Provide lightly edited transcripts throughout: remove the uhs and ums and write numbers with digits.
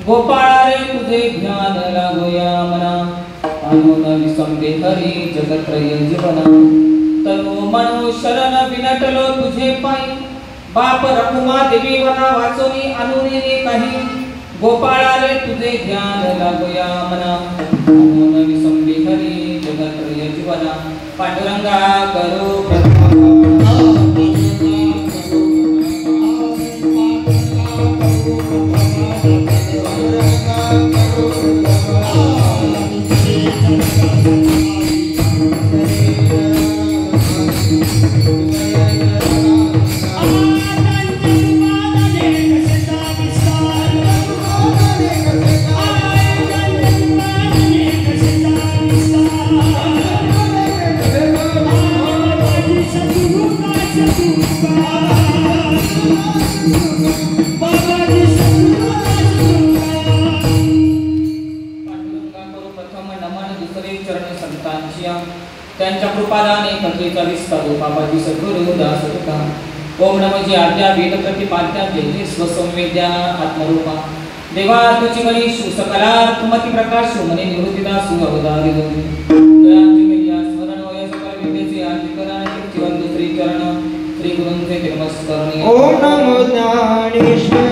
गोपाळा रे तुझे ध्यान लागोया मना अनुन विसंबे हरी जगत्रय जीवना तनु मनु शरण विनटलो तुझे पायी बाप रखुमा देवी वना वाचोनी अनुने काही गोपाळा रे तुझे ध्यान लागोया मना अनुन विसंबे हरी जगत्रय जीवना पांडुरंगा करो त्यांच्या कृपादाने कथेचा विस्तार बाबाजी सद्गुरु दास तुका ओम नमः जी आज्ञा वेद प्रतिपाद्या जय स्वसंवेद्या आत्मरूपा देवा तुझी गणेश सकला तुमती प्रकाश मने निवृत्तिदास अवतारी दयांची मेलिया स्मरण होय सकल विद्येचे आदिकरण जीवन दुसरी चरण श्री गुरूंचे नमस्कार ओम नमो ज्ञानेश्वरा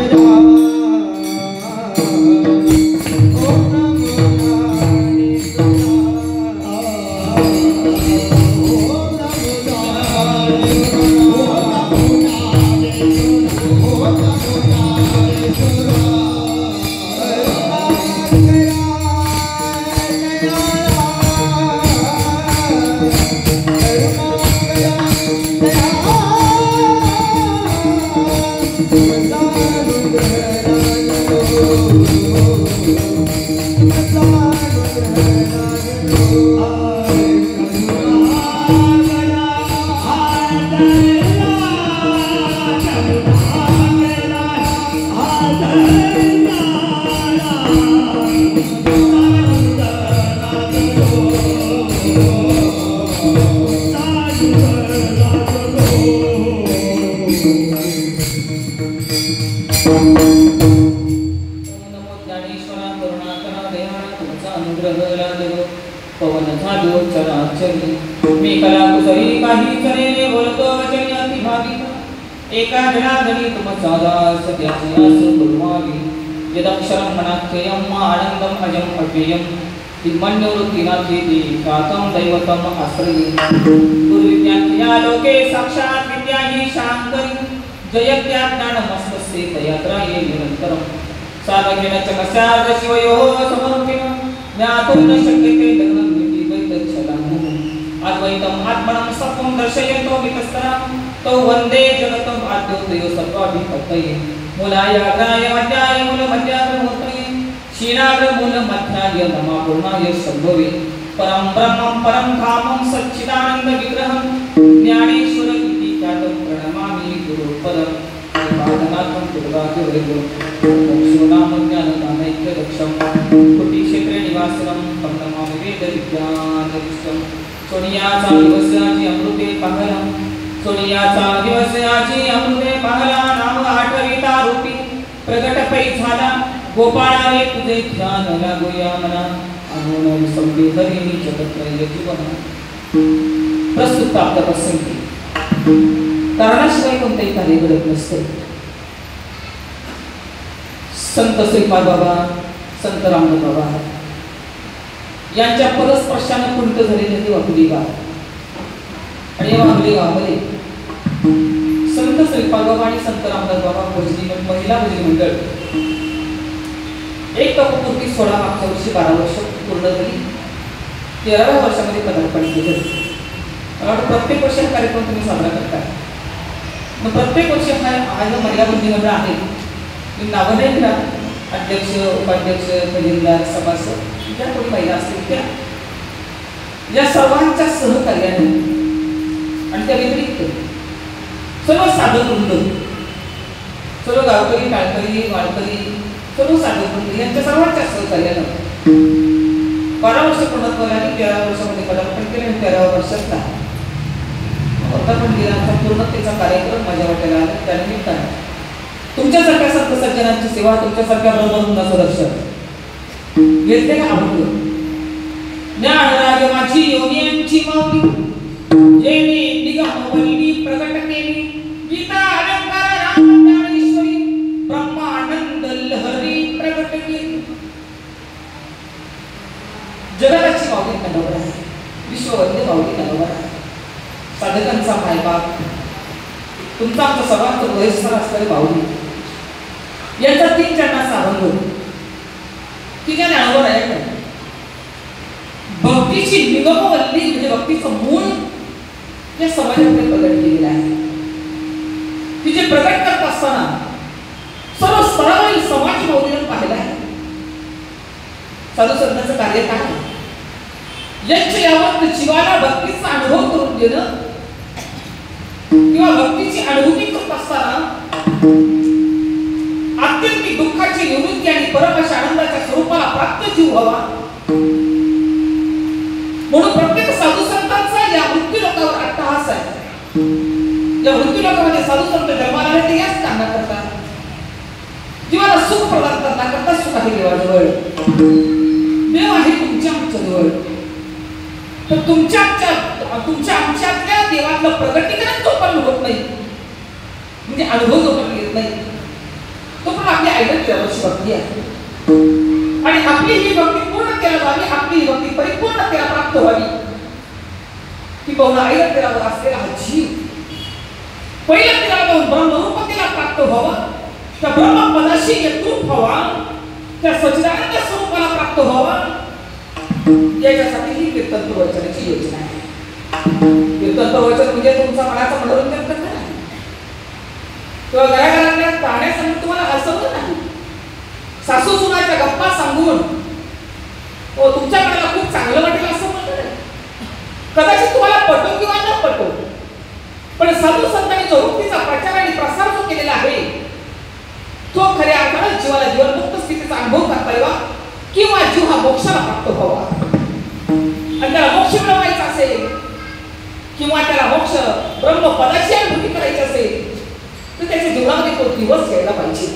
एका जनार्दनी तुमचा दास त्याचे आस गुरुवावी यदक्षरं मनाख्ययम् आनंदम् अजम् अव्ययम् तिमन्योरुक्तिनाथेति कातं दैवतम् आश्रये गुरुविज्ञात्या लोके साक्षात् विद्या हि शाङ्करी जयत्याज्ञानमस्तस्ये तयात्राये निरन्तरं सार्वजनचकस्यार्ध शिवयोः समरूपिणं ज्ञातुं न शक्यते दग्नं विधि वैतच्छलामुः अद्वैतम् आत्मनं सत्त्वं दर्शयतो वितस्तरं तो वंदे जगतं आद्योदयो सर्वाभिपतये मूलाय अग्राय मध्याय मूलमध्याय मूर्तये क्षीणाग्र मूलमध्याय नमापूर्णाय संभवे परं ब्रह्मं परं धामं सच्चिदानंद विग्रहं ज्ञानेश्वर इति ख्यातं प्रणमामि गुरुपदं पादनाथं दुर्गादिवैभवं मोक्षोनाम ज्ञानदानैक्यदक्षं कोटिक्षेत्रे निवासनं तं नमामि वेदविज्ञानविश्वं सोनियाचा दिवसाची अमृते पाहलं सोनियाचा दिवसाची अमृते पाहला नाम आठविता रूपी प्रगट पै झाला गोपाळा रे तुझे ध्यान लागोया मना अनुन संबे हरी जगत्रय जीवना प्रस्तुत प्राप्त प्रसंगी कारणाशिवाय कोणतेही कार्य घडत नसते. संत श्रीपाद बाबा संत रामदेव बाबा यांच्या पदस्पर्शाने पुंट झालेली ती वाकुली गाव आणि या वाकुली गावामध्ये संत श्रीपाद बाबा आणि संत रामदास बाबा भजनी महिला भजनी मंडळ एक तपपूर्ती 16 मागच्या वर्षी 12 वर्ष पूर्ण झाली. 13व्या वर्षामध्ये पदार्पण केलं. मला वाटतं प्रत्येक वर्षी हा कार्यक्रम तुम्ही साजरा करता. मग प्रत्येक वर्षी हा जो महिला बुद्धिमंडळ आहे, मी नावं नाही घेणार, अध्यक्ष, उपाध्यक्ष, खजिनदार, सभासद, ज्या कोणी महिला असतील त्या या सर्वांच्या सहकार्याने आणि त्या व्यतिरिक्त सर्व साधक वृंद, सर्व गावकरी, टाळकरी, वाळकरी, सर्व साधक वृंद यांच्या सर्वांच्या सहकार्यानं 12 वर्ष पूर्णत्वाला आणि 13 वर्षामध्ये पदार्पण केले आणि 13व्या वर्षात पदार्पण दिनाचा पूर्णतेचा कार्यक्रम माझ्या वाट्याला आला. त्यानिमित्तानं तुमच्यासारख्या संत सज्जनांची सेवा, तुमच्यासारख्या ब्रह्मवृंदाचं दर्शन घेतले का आवडलं. ज्ञानराज माझी योगियांची माऊली, जेणे निगमवल्ली प्रगट केली, गीता अलंकार राम ज्ञानेश्वरी, ब्रह्मानंद लहरी प्रगट केली. जगताची माऊली नवरा आहे, विश्ववंद्य माऊली नवरा आहे. साधकांचा मायबाप, तुमचा आमचा सर्वांचा वयस्कर असणारे माऊली, यांचा 3 चरणाचा अभंग की ज्याने अनुभव आहे. भक्तीची निगमवल्ली म्हणजे भक्तीचं मूळ या समाजामध्ये प्रगट केलेलं आहे. तिचे प्रगट करत असताना सर्व स्तरावरील समाज माऊलीने पाहिला आहे. साधू संतांचं कार्य काय, यज्ञ यावत जीवाला भक्तीचा अनुभव करून देणं किंवा भक्तीची अनुभूती करत असताना आत्यंतिक दुःखाची निवृत्ती आणि परम आनंदाच्या स्वरूपाला प्राप्त जीव व्हावा, म्हणून प्रत्येक साधू संतांचा या मृत्यू लोकावर अट्टहास आहे. या मृत्यू लोकामध्ये साधू संत जन्माला आले ते याच कामना करतात. जीवाला सुख प्रदान करण्याकरता सुख आहे देवाजवळ, देव आहे तुमच्या आमच्याजवळ. तर तुमच्या आमच्यातल्या देवातलं प्रगटीकरण जोपर्यंत होत नाही, म्हणजे अनुभव जोपर्यंत येत नाही, तोपर्यंत आपली आईला देवाची भक्ती आहे. आणि आपली ही भक्ती पूर्णतेला व्हावी, आपली ही भक्ती परिपूर्णतेला प्राप्त व्हावी, की बहुधा आईला देवावर असलेला हा जीव पहिल्या देवाला जाऊन ब्रह्मरूपतेला प्राप्त व्हावा, त्या ब्रह्मपदाशी एकरूप व्हावा, त्या सच्चिदानंद स्वरूपाला प्राप्त व्हावा, याच्यासाठी ही कीर्तन प्रवचनाची योजना आहे. कीर्तन प्रवचन म्हणजे तुमचा मनाचं मनोरंजन करणं नाही, किंवा घराघरातल्या कहाण्या सांगून तुम्हाला हसवलं नाही, सासू सुनाच्या गप्पा सांगून तुमच्या मनाला खूप चांगलं वाटेल असं म्हणलं नाही. कदाचित तुम्हाला पटो किंवा न पटो, पण साधू संतांनी जो भक्तीचा प्रचार आणि प्रसार जो केलेला आहे, तो खऱ्या अर्थानं जीवाला जीवनमुक्त स्थितीचा अनुभव करता यावा, किंवा जीव हा मोक्षाला प्राप्त व्हावा. आणि त्याला मोक्ष मिळवायचा असेल, किंवा त्याला मोक्ष ब्रह्मपदाची अनुभूती करायची असेल, तर त्याच्या जीवनामध्ये तो दिवस यायला पाहिजे.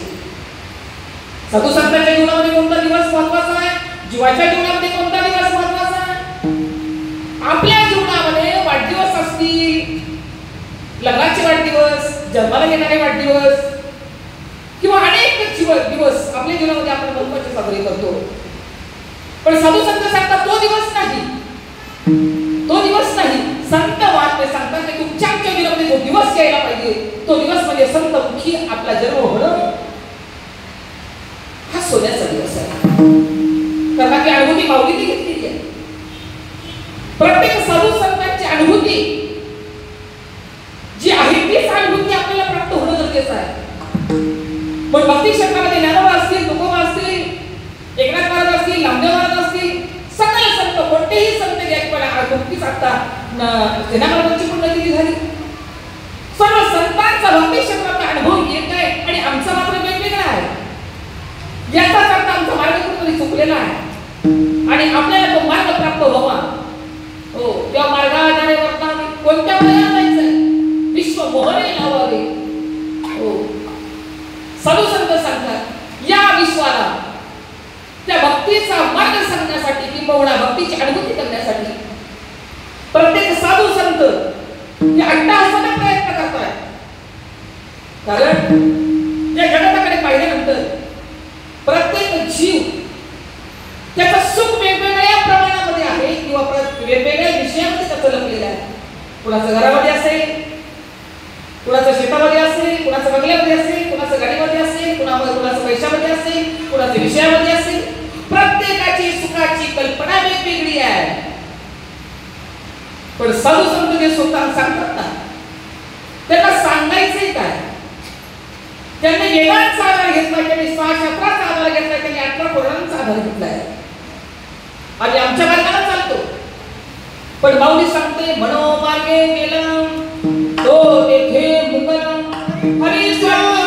साधू संतांच्या जीवनामध्ये कोणता दिवस महत्वाचा आहे, जीवाच्या जीवनामध्ये कोणता दिवस महत्वाचा आहे. आपल्या जीवनामध्ये वाढदिवस असतील, लग्नाचे वाढदिवस, जन्माला येणारे वाढदिवस, किंवा अनेक दिवस आपल्या जीवनामध्ये आपण महत्वाचे साजरे करतो. पण साधू संत सांगतात तो दिवस नाही, तो दिवस नाही. संत वाक्य सांगतात की तुमच्या आमच्या जीवनामध्ये जो दिवस यायला पाहिजे, तो दिवस म्हणजे संतमुखी आपला जन्म होणं, हा सोन्याचा दिवस आहे. कारण की अनुभूती माऊलीने घेतलेली आहे. प्रत्येक साधू संतांची अनुभूती जी आहे तीच अनुभूती आपल्याला प्राप्त होणं गरजेचं आहे. पण भक्ती क्षेत्रामध्ये ज्ञानोबा असतील, तुकोबा असतील, एकनाथ महाराज असतील, नामदेव महाराज असतील, सगळे संत, कोणतेही संत घ्यायला भक्ती साधतात. सेना महाराजांची पुण्यतिथी झाली. सर्व संतांचा भक्ती क्षेत्राचा अनुभव येत आहे आणि आमचा मात्र वेगवेगळा आहे. याचाच अर्थ आमचा मार्ग कुठेतरी चुकलेला आहे आणि आपल्याला तो मार्ग प्राप्त व्हावा. हो, त्या मार्गाला जाणे वर्तनाने कोणत्या वयात जायचंय, विश्व मोहने लावावे. हो, साधू संत सांगतात या विश्वाला त्या भक्तीचा मार्ग सांगण्यासाठी, किंवा भक्तीची अनुभूती करण्यासाठी प्रत्येक साधू संत हे अट्टहासाने प्रयत्न करतात. कारण या जगताकडे पाहिल्यानंतर प्रत्येक जीव त्याचं सुख वेगवेगळ्या प्रमाणामध्ये आहे, किंवा वेगवेगळ्या विषयामध्ये त्याचं लपलेलं आहे. कुणाचं घरामध्ये असेल, कुणाचं शेतामध्ये असेल, कुणाचं बंगल्यामध्ये असेल, कुणाचं गाडीमध्ये असेल, कुणाचं पैशामध्ये असेल, कुणाच्या विषयामध्ये असेल. प्रत्येकाची सुखाची कल्पना वेगवेगळी आहे. पण साधू संत जे स्वतः सांगतात ना, त्यांना सांगायचंय काय? त्यांनी वेदांचा आधार घेतला, त्यांनी 6 शास्त्राचा आधार घेतला, त्यांनी 18 पुराणांचा आधार घेतलाय. आणि आमच्या मार्गाला चालतो. पण माऊली सांगते मनोमार्गे गेला तो तेथे मुकला हरी स्वामी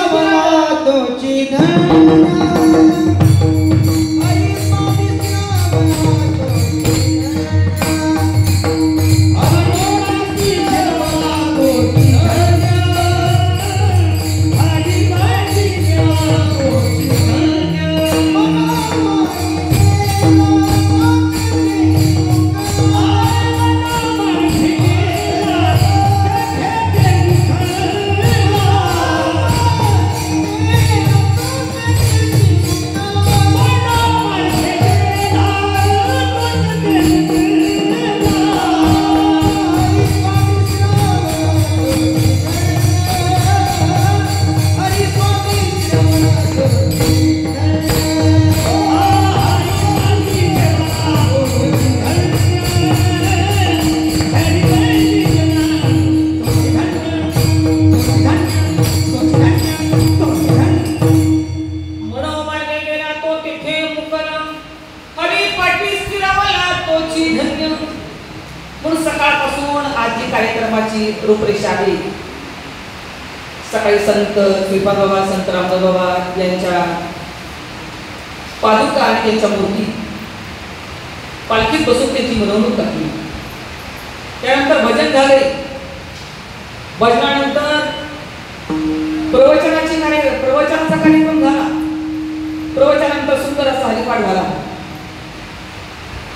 तोची धन्य कार्यक्रमाची रूपरेषा आहे. सकाळी संत श्रीपाद बाबा, संत रामदास बाबा यांच्या पादुका आणि त्यांच्या मूर्ती पालखीत बसून त्यांची मिरवणूक टाकली. त्यानंतर भजन झाले. भजनानंतर प्रवचनाचा कार्यक्रम झाला. प्रवचनानंतर सुंदर असा हरिपाठ झाला.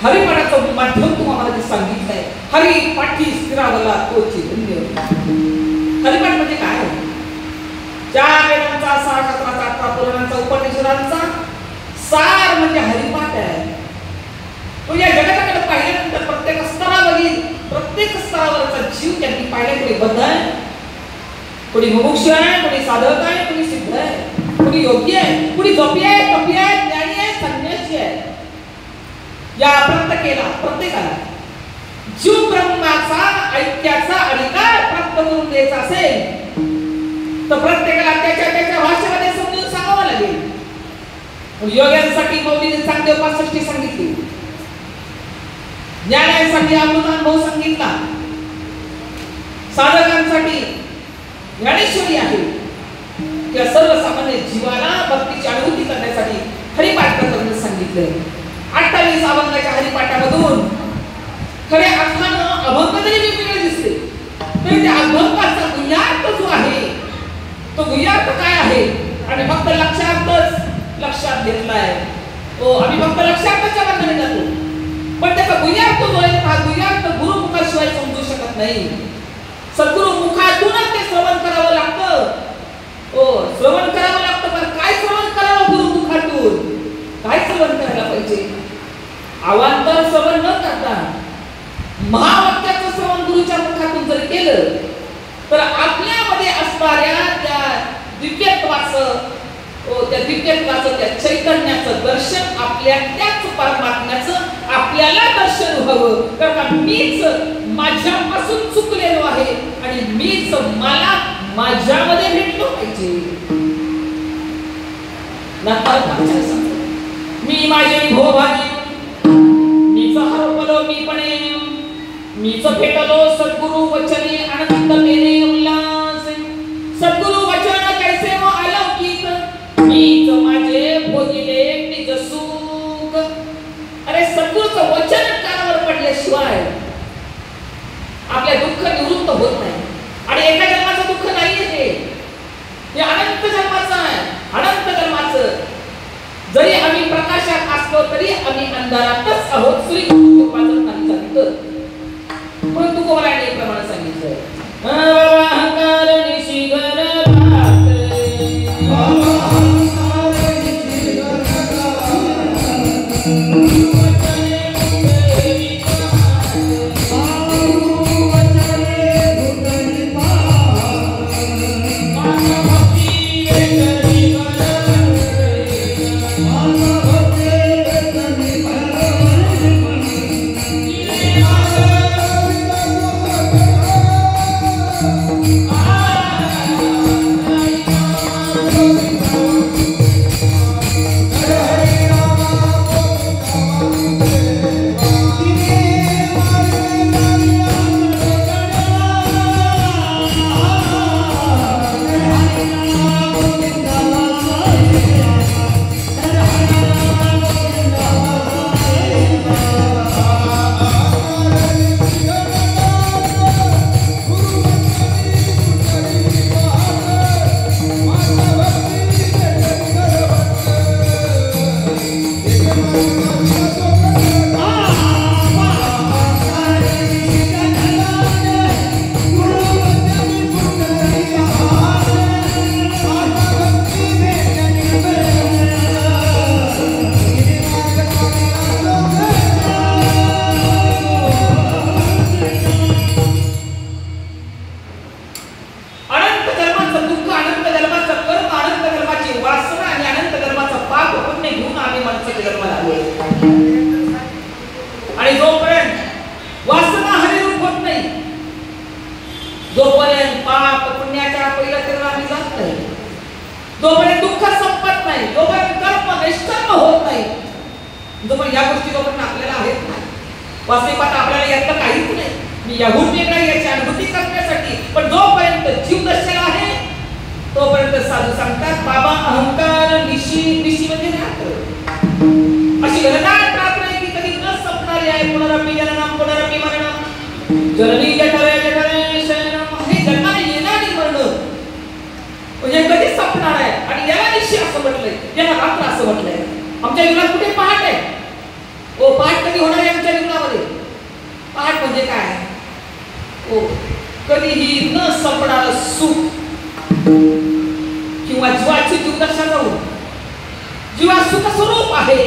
हरिपाठाचं माध्यम तुम्हाला जे सांगितलंय, हरिपाठी स्थिरावला तोची धन्य. हरिपाठ म्हणजे काय? 4 वेदांचा, 6 शास्त्राचा, 18 पुराणांचा, उपनिषदांचा सार म्हणजे हरिपाठ आहे. तो या जगाकडे पाहिल्यानंतर प्रत्येक स्तरावरचा जीव त्यांनी पाहिल्याकडे बद्ध आहे. कोणी मुमुक्षु आहे, कोणी साधक आहे, कोणी सिद्ध आहे, कोणी योगी आहे, कोणी जोपी आहे, तपी आहे, ज्ञानी आहे, संन्यासी आहे. या प्रत्येकाला जीव ब्रह्माचा ऐक्याचा अधिकार प्राप्त करून द्यायचा असेल तर प्रत्येकाला त्याच्या भाषेमध्ये समजून सांगावं लागेल. योग्यांसाठी मौलीने चांगले 65 सांगितली, ज्ञानासाठी अमृतानुभव सांगितला, साधकांसाठी ज्ञानेश्वरी आहे. त्या सर्वसामान्य जीवाला भक्तीची अनुभूती करण्यासाठी हरिपाठ करण्यास सांगितले. 28 अभंगाच्या हरिपाठामधून खरे अर्थानं अभंग जरी वेगवेगळे दिसते तरी त्या अभंगाचा गुह्यार्थ जो आहे तो गुह्यार्थ काय आहे आणि फक्त लक्षात घेतलाय. आम्ही फक्त लक्षार्थाच्या मार्गाने जातो, पण त्याचा गुह्यार्थ जो आहे हा गुह्यार्थ गुरुमुखाशिवाय समजू शकत नाही. सद्गुरु मुखातूनच ते श्रवण करावं लागतं. श्रवण करावं लागतं. पण काय श्रवण करावं गुरुमुखातून? काय श्रवण करायला पाहिजे? अवांतर श्रवण न करता महावाक्याचं श्रवण गुरुच्या मुखातून जर केलं तर आपल्यामध्ये असणाऱ्या त्या दिव्यत्वाचं त्या चैतन्याचं दर्शन, आपल्या त्याच परमात्म्याचं आपल्याला दर्शन व्हावं. कारण मीच माझ्यापासून चुकलेलो आहे आणि मीच मला माझ्यामध्ये भेटलो पाहिजे. मी माझे भोभागी मीच हरपलो मीपणे, मीच भेटलो सद्गुरु वचने अनंततेने उल्लास. सद्गुरु वचन कैसे हो अलौकिक, मीच माझे भोगिले निज सुख. अरे सद्गुरूचं वचन कानावर पडल्याशिवाय आपल्या दुःख निवृत्त होत नाही. आणि एका जन्माचं दुःख नाहीये, हे अनंत जन्माचं आहे. अनंत जन्माचं जरी आम्ही प्रकाशात असलो तरी आम्ही अंधारातच आहोत. सूर्य कृपाचं नाही सांगितलं, पण तू कोणाने प्रमाणे सांगितलं. अहंकार निशिगर भक्ती वास्तविक आपल्याला यातलं काहीच नाही. मी याहून वेगळा याची अनुभूती करण्यासाठी, पण जोपर्यंत जीव दर्शन आहे तोपर्यंत साधू सांगतात बाबा अहंकार निशी निशी म्हणजे रात्र, अशी घनदाट रात्र आहे की कधी न संपणारी आहे. पुनरपि जननम पुनरपि मरणम जननी जठरे जठरे शयनम, हे जन्माला येणारी मरण म्हणजे कधी संपणार आहे. आणि याला निशी असं म्हटलंय, याला रात्र असं म्हटलंय. आमच्या जीवनात कुठे पहाट आहे? ओ पहाट कधी होणार आहे आमच्या जीवनामध्ये? पहाट म्हणजे काय? ओ कधीही न संपणारं सुख किंवा जीवाची जीवदर्शन राहून जीवा सुख स्वरूप आहे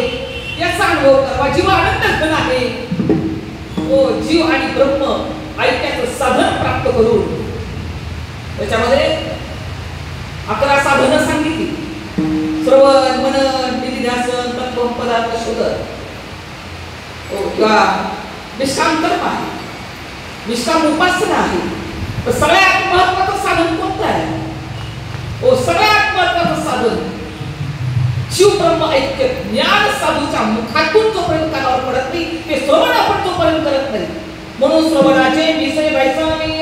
याचा अनुभव करावा. जीव आनंद घन आहे. ओ जीव आणि ब्रह्म ऐक्याचं साधन प्राप्त करून त्याच्यामध्ये 11 साधनं सांगितली. श्रवण मनन निधिध्यासन तत्व पदार्थ शोधन किंवा निष्काम कर्म आहे, निष्काम उपासना आहे. तर सगळ्यात महत्वाचं साधन कोणतं आहे? ओ सगळ्यात महत्वाचं साधन शिव ब्रह्म ऐक्य ज्ञान साधूच्या मुखातून जोपर्यंत कानावर पडत नाही ते श्रवण आपण जोपर्यंत करत नाही. म्हणून श्रवणाचे विषय व्हायचा नाही.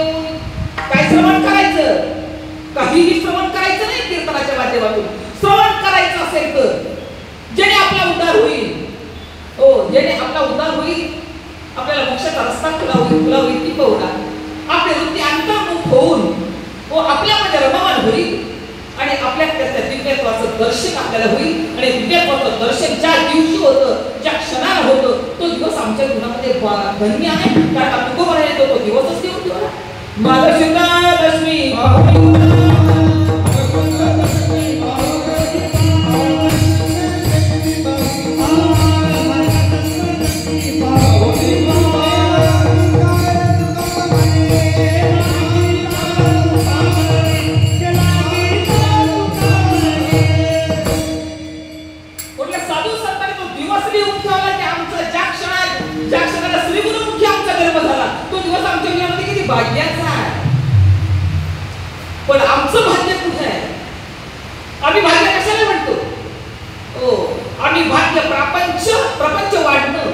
काय श्रवण करायचं? काहीही श्रवण करायचं नाही. कीर्तनाच्या माध्यमातून श्रवण करायचं असेल तर जेणे आपला उद्धार होईल. हो जेणे आपला उद्धार होईल, आपल्याला मोक्षाचा रस्ता खुला होईल ती पाहून आपली वृत्ती अंतर्मुख होऊन व आपल्यामध्ये रममान होईल आणि आपल्या त्या दिव्यत्वाचं दर्शन आपल्याला होईल. आणि दिव्यत्वाचं दर्शन ज्या दिवशी होतं, ज्या क्षणाला होतं, तो दिवस आमच्या जीवनामध्ये धन्य आहे. कारण आपण तो म्हणाले तो दिवसच देऊ देऊ माझा शिंदा लक्ष्मी भाग्याचा आहे. पण आमचं भाग्य कुठे आहे? आम्ही भाग्य कशाला म्हणतो? हो आम्ही भाग्य प्रपंच वाढणं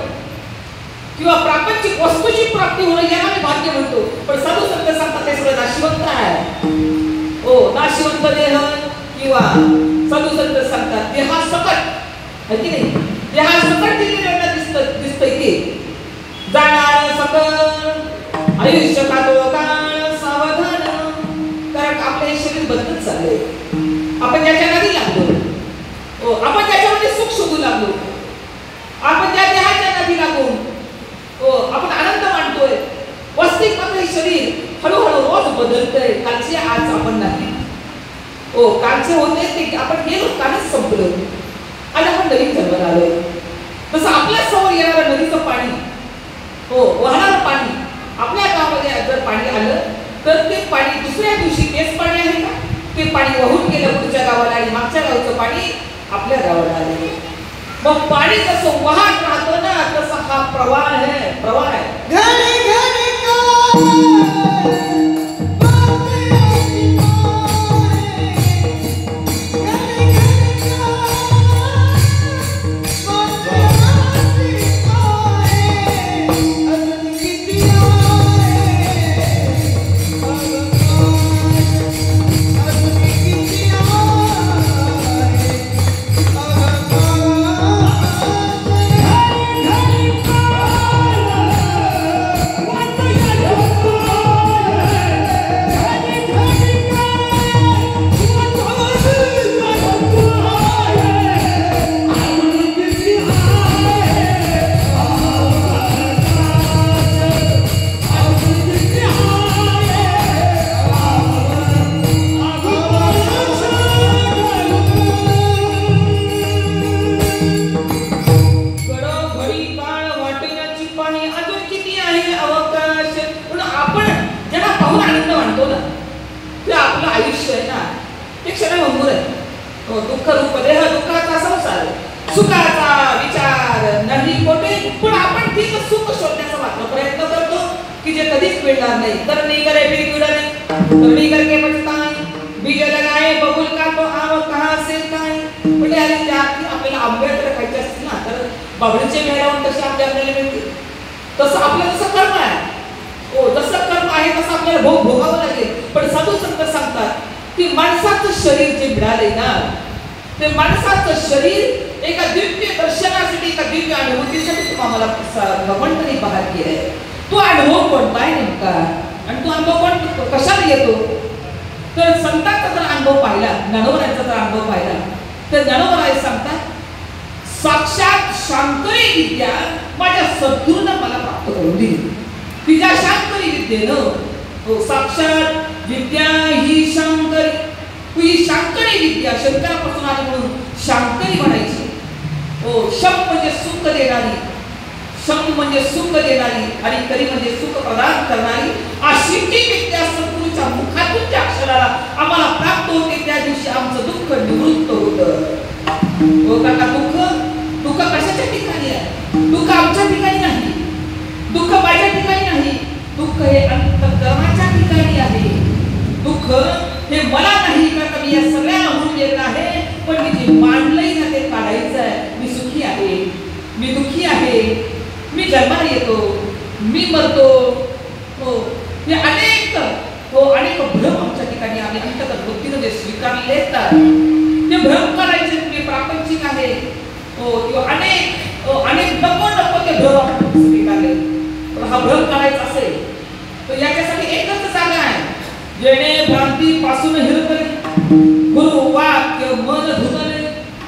किंवा प्रापंचिक वस्तूची प्राप्ती होणं याला आम्ही भाग्य म्हणतो. पण साधू संत सांगतात ते सगळं नाशिवंत आहे. हो नाशिवंत देह किंवा साधू संत सांगतात देहा सकट आहे की नाही? देहा सकट दिलेलं दिसतंय ते जाणार सकट आयुष्य काढतो काळ सावधान. कारण आपलं हे शरीर बदलत चाललंय. आपण त्याच्या नादी लागलो. आपण त्याच्यामध्ये सुख शोधू लागलो. आपण त्या देहाच्या नादी लागून आपण आनंद मानतोय. वस्तिक मात्र हे शरीर हळूहळू रोज बदलतंय. कालचे आज आपण नाही. कालचे होते ते आपण गेलो कालच संपलं आणि आपण नवीन जन्माला आलोय. तसं आपल्या समोर येणारं नदीचं पाणी वाहणारं पाणी आपल्या गावामध्ये जर पाणी आलं तर ते पाणी दुसऱ्या दिवशी तेच पाणी आहे का? ते पाणी वाहून गेलं पुढच्या गावाला आणि मागच्या गावचं पाणी आपल्या गावाला आलं. मग पाणी जसं वाहत राहतं ना तसा हा प्रवाह आहे. प्रवाह आहे. दुःख रूप देह दुःखाचा संसार सुखाचा विचार नाही कोठे. पण आपण ठीक सुख शोधण्याचा मात्र प्रयत्न करतो की जे कधीच मिळणार नाही. तर नाही करे फिर उडणे करणी करके पछताए बीज लगाए बबूल का तो आव कहां से काय. म्हणजे अरे त्या आपल्याला आंबे तर खायचे असतील ना तर बाबळीचे मेळावून कसे आपल्याला मिळतील? तसं आपलं जसं कर्म आहे, हो जसं कर्म आहे तसं आपल्याला भोगावं लागेल. पण साधू संत सांगतात की माणसाचं शरीर जे मिळाले ना, ते माणसाचं शरीर एका दिव्य दर्शनासाठी, एका दिव्य अनुभूतीसाठी तुम्हाला भगवंताने बाहेर केलंय. तो अनुभव कोणता आहे नेमका, आणि तो अनुभव कशाला येतो? तर संतांचा जर अनुभव पाहिला, ज्ञानोबरायांचा जर अनुभव पाहिला, तर ज्ञानोबराय सांगतात साक्षात शांकरी विद्या माझ्या सद्गुरूनं मला प्राप्त करून दिली. तिच्या शांकरी विद्येनं, साक्षात विद्या ही शांकरी, ही शांकरी विद्या शंकरापासून आली म्हणून शांकरी म्हणायची. हो, शम म्हणजे सुख देणारी, शम म्हणजे सुख देणारी आणि करी म्हणजे सुख प्रदान करणारी, अशी ती विद्या सद्गुरूच्या मुखातून त्या अक्षराला आम्हाला प्राप्त होते. त्या दिवशी आमचं दुःख निवृत्त होतं. हो काका, दुःख कशाच्या ठिकाणी आहे? दुःख आमच्या ठिकाणी नाही, दुःख माझ्या ठिकाणी नाही, दुःख हे अंतःकरणाच्या ठिकाणी आहे. दुःख हे मला नाही, का मी या सगळ्याला म्हणून येत आहे, पण मी जे मांडलंय ना ते काढायचं आहे. मी सुखी आहे, मी दुःखी आहे, मी जन्माला येतो, मी मरतो. हो, हे अनेक भ्रम आमच्या ठिकाणी आम्ही अंतर्गत बुद्धीने जे स्वीकारले असतात, ते भ्रम करायचे. तुम्ही प्रापंचिक आहे, हो, किंवा अनेक नको ते भ्रम आपण स्वीकारले. पण हा भ्रम करायचा असेल तर याच्यासाठी एकच जागा आहे, जेणे भ्रांतीपासून हिरकले, गुरु वाक्य मन धुतले,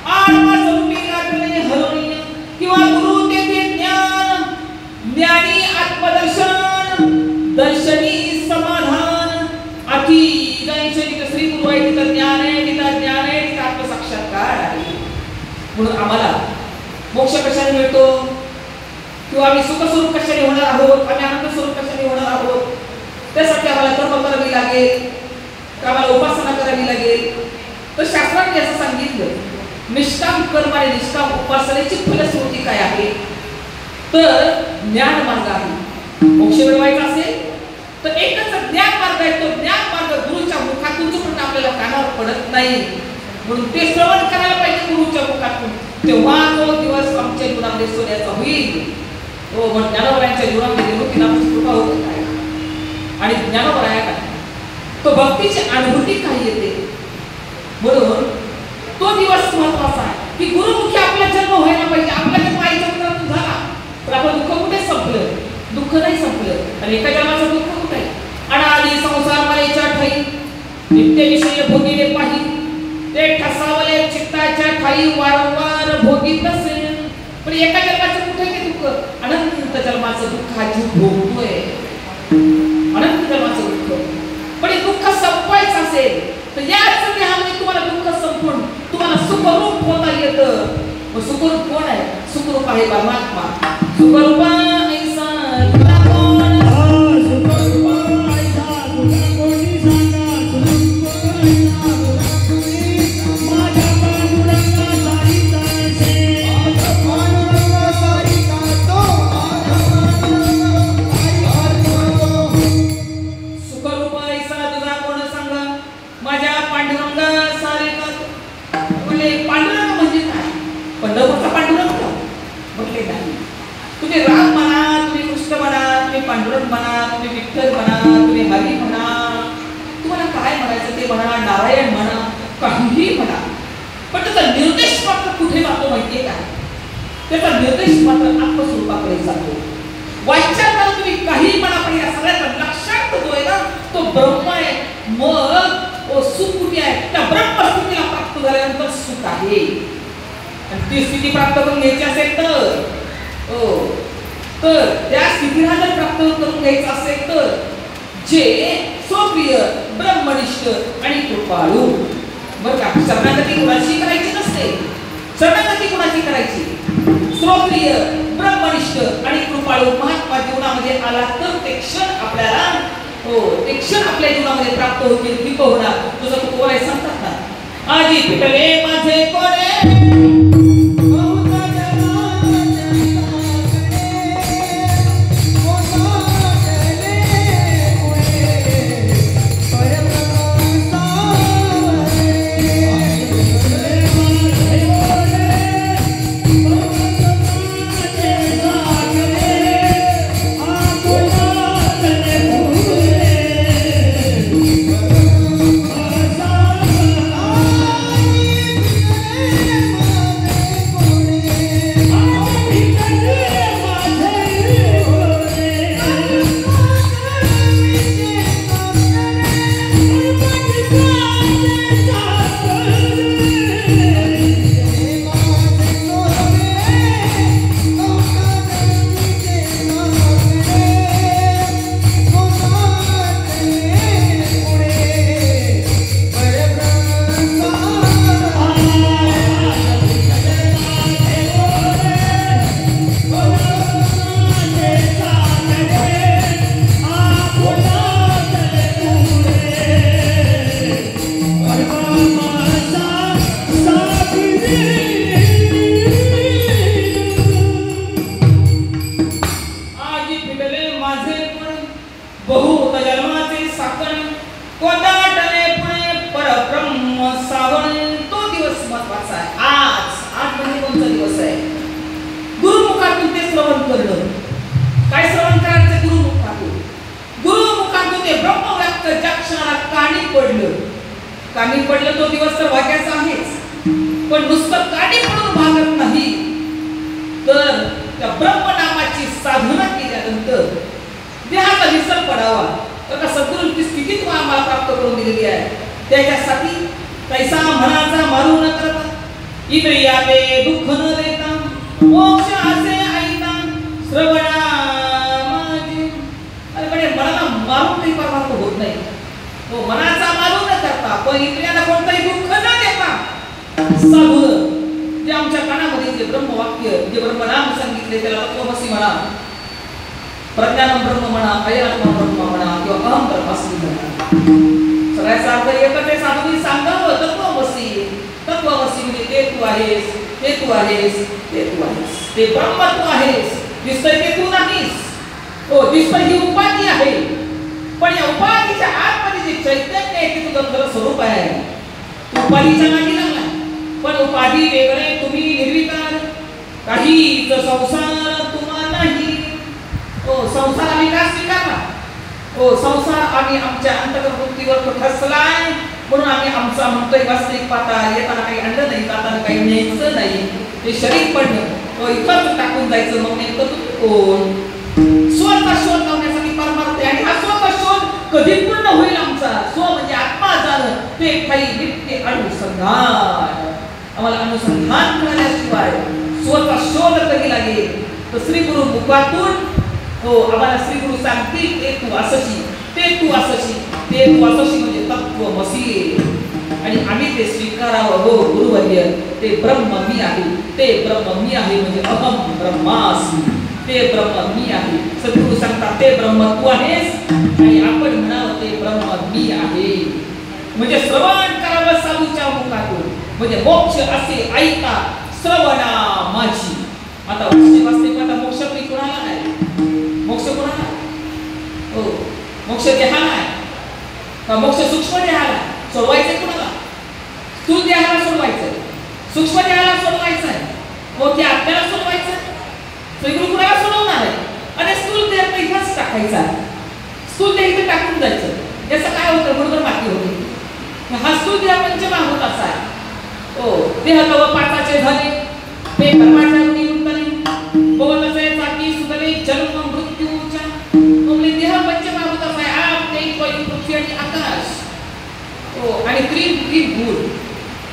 आडवा स्वरूपी गाठले हरवणे, किंवा गुरु तेथे ज्ञान, ज्ञानी आत्मदर्शन, दर्शनी समाधान, अति दैशनिक श्री गुरु आहे. तिथं ज्ञान आहे, तिथं ज्ञान आहे, तिथं आत्मसाक्षात्कार आहे. म्हणून आम्हाला मोक्ष कशाने मिळतो, किंवा आम्ही सुख स्वरूप कशाने होणार आहोत, आम्ही आनंद स्वरूप कशाने होणार आहोत, त्यासाठी आम्हाला कर्म करावी लागेल, आम्हाला उपासना करावी लागेल. तर शास्त्राने असं सांगितलं, निष्काम कर्म आणि निष्काम उपासनेची फलश्रुती काय आहे? तर ज्ञान मार्ग आहे. मोक्ष मिळवायचा असेल तर एकच ज्ञान मार्ग आहे. तो ज्ञान मार्ग गुरुच्या मुखातून जोपर्यंत आपल्याला कानावर पडत नाही, म्हणून ते श्रवण करायला पाहिजे गुरुच्या मुखातून. तेव्हा तो दिवस आमच्या जीवनामध्ये सोन्याचा होईल. हो, मग ज्ञानोबरायांच्या जीवनामध्ये निवृत्ती नामाची कृपा होत काय, आणि ज्ञानोबराया काय, तो भक्तीची अनुभूती काय येते. म्हणून तो दिवस महत्वाचा आहे की गुरुमुखी आपला जन्म व्हायला पाहिजे. आपला जन्म आईच्या मुखातून झाला तर आपलं दुःख कुठे संपलं? दुःख नाही संपलं. आणि एका जन्माचं दुःख कुठे? अनादि संसार मालेच्या ठाई नित्य विषय भोगीले पाही, ते ठसावले चित्ताच्या ठाई वारंवार भोगीत नसेल. पण एका जन्माचं कुठे ते दुःख? अनंत जन्माचं दुःख हा जीव भोगतोय, अनंत जन्माचं दुःख. पण हे दुःख संपवायचं असेल तर याच देहामध्ये तुम्हाला दुःख संपवून तुम्हाला सुखरूप होता येतं. मग सुखरूप कोण आहे? सुखरूप आहे परमात्मा. सुखरूपा ऐसा तुला कोण? सुखरूपा ऐसा तुला कोणी सांगा? सुखरूपा ऐसा तुला कोणी? माझ्या पांडुरंगा सारिता ऐसे, माझ्या पांडुरंगा सारिता तो, माझ्या पांडुरंगा सुखरूपा ऐसा तुझा कोण सांगा? माझ्या पांडुरंगा सारिता तो. म्हणजे पांडुरंग म्हणजे काय? पंढरपूरचा पांडुरंग म्हटले नाही. तुम्ही राम म्हणा, तुम्ही कृष्ण म्हणा, तुम्ही पांडुरंग म्हणा, तुम्ही विठ्ठल म्हणा, तुम्ही हरी म्हणा, तुम्हाला काय म्हणायचं ते म्हणा, नारायण म्हणा, काहीही म्हणा, पण त्याचा निर्देश मात्र कुठे जातो माहितीये का? त्याचा निर्देश मात्र आत्मस्वरूपाकडे जातो. वाच्यात तुम्ही काही म्हणा, पण या सगळ्याचा लक्षात जो आहे ना तो ब्रह्म आहे. मग सुख कुठे आहे? त्या ब्रह्मस्थितीला प्राप्त झाल्यानंतर सुख आहे. आणि ती स्थिती प्राप्त करून घ्यायची असेल तर त्या स्थितीला जर प्राप्त करून घ्यायचं असेल तर जे स्वप्रिय, ब्रह्मनिष्ठ आणि कृपाळू, बरं का, शरणागती कुणाची करायची नसते. शरणागती कुणाची करायची? स्वप्रिय, ब्रह्मनिष्ठ आणि कृपाळू महात्मा जीवनामध्ये आला तर ते क्षण आपल्याला, ते क्षण आपल्या जीवनामध्ये प्राप्त होतील, दीप होणार. तुझं तुकोबाई सांगतात ना, आजी पिटले माझे कोणे, बहुत जन्माचे साकण कोदाटले पुणे परब्रह्म सावण. तो दिवस महत्वाचा आहे. आज म्हणजे कोणता दिवस आहे? गुरुमुखातून ते श्रवण करणं. काय श्रवण करायचं? गुरुमुखातून. गुरुमुखातून ते ब्रह्मव्यक्त ज्या क्षणाला कानी पडलं तो दिवस तर वाक्याचा आहेच. पण नुसतं कानी पडून भागत नाही, तर त्या ब्रह्मनामाची साधना केल्यानंतर देहाचा विसर पडावा. तर सद्गुरूंची स्थिती तुम्हाला आम्हाला प्राप्त करून दिलेली आहे. त्याच्यासाठी कैसा मनाचा मारू न करता, इंद्रियाले दुःख न देता, मोक्ष असे ऐता श्रवणा माझे. अरे मनाला मारून काही परमार्थ होत नाही. तो मनाचा मारू न करता, पण इंद्रियाला कोणताही दुःख न देता साधून जे आमच्या कानामध्ये जे ब्रह्मवाक्य, जे ब्रह्मनाम सांगितले, त्याला तत्वमसी म्हणा, प्रज्ञानम ब्रह्म म्हणा, अयनात्मा ब्रह्म म्हणा, किंवा अहम ब्रह्मास्मी म्हणा, सगळ्याचा अर्थ एकच आहे. साधूंनी सांगावं तत्वमसी. तत्वमसी म्हणजे ते तू आहेस, ते तू आहेस, ते तू आहेस, ते ब्रह्म तू आहेस. दिसतंय ते तू नाहीस. हो, दिसतंय ही उपाधी आहे, पण या उपाधीच्या आतमध्ये जे चैतन्य आहे ते तुझं खरं स्वरूप आहे. तू उपाधीच्या नादी लागला, पण उपाधी वेगळे, तुम्ही निर्विकार, काहीच संसार तुम्हा नाही. हो, संसार आम्ही का स्वीकारला? हो, संसार आम्ही आमच्या अंतःकरणवृत्तीवर ठसलाय, म्हणून आम्ही आमचा म्हणतोय वास्तविक पाहता येताना काही आणलं नाही, जाताना काही न्यायचं नाही. ते शरीर पडणं, हो, इथंच टाकून जायचं. मग नेमकं तू कोण? स्वतः शोध लावण्यासाठी परमार्थ आहे. आणि हा स्वतः शोध कधी पूर्ण होईल आमचा? स्व म्हणजे आत्मा जाणं, ते काही नित्य अनुसंधान. आम्हाला अनुसंधान करण्याशिवाय स्वतः शोध कधी लागेल? तर श्री गुरु मुखातून हो आम्हाला श्री गुरु सांगतील, ते तू असशी, ते तू असशी, ते तू असशी म्हणजे तत्वमसी. आणि आम्ही ते स्वीकारावं. हो गुरुवर्य, ते ब्रह्म मी आहे, ते ब्रह्म मी आहे म्हणजे अहम ब्रह्मास्मी, ते ब्रह्म मी आहे. सद्गुरू सांगतात ते ब्रह्म तू आहेस, आणि आपण म्हणावं ते ब्रह्म मी आहे. म्हणजे श्रवण करावं साधूच्या मुखातून, म्हणजे मोक्ष असे ऐका श्रवणा माझी. आता वास्तविक मोक्ष कोणाला आहे? मोक्ष कोणाला? हो, मोक्ष देहाला आहे का? मोक्ष सूक्ष्म देहाला सोडवायचं कोणाला? स्थूल देहाला सोडवायचं, सूक्ष्म देहाला सोडवायचं आहे. हो, की आपल्याला सोडवायचं? श्रीगुरु कुणाला सोडवणार आहे? आणि स्थूल देह इथंच टाकायचा. स्थूल देह इथे टाकून जायचं. याचं काय होतं? बरोबर माती होते. हा स्थूल देह पंचमहाभूताचा आहे. हो, देह तव पाठाचे झाले, ते कर्माच्या गुणी गुंतले, बोलचे जाती सुधले, जन्म मृत्यूच्या. म्हणजे देह पंचमहाभूताचा आहे. आप, तेज, वायू, पृथ्वी आणि आकाश. हो, आणि त्रिभुवन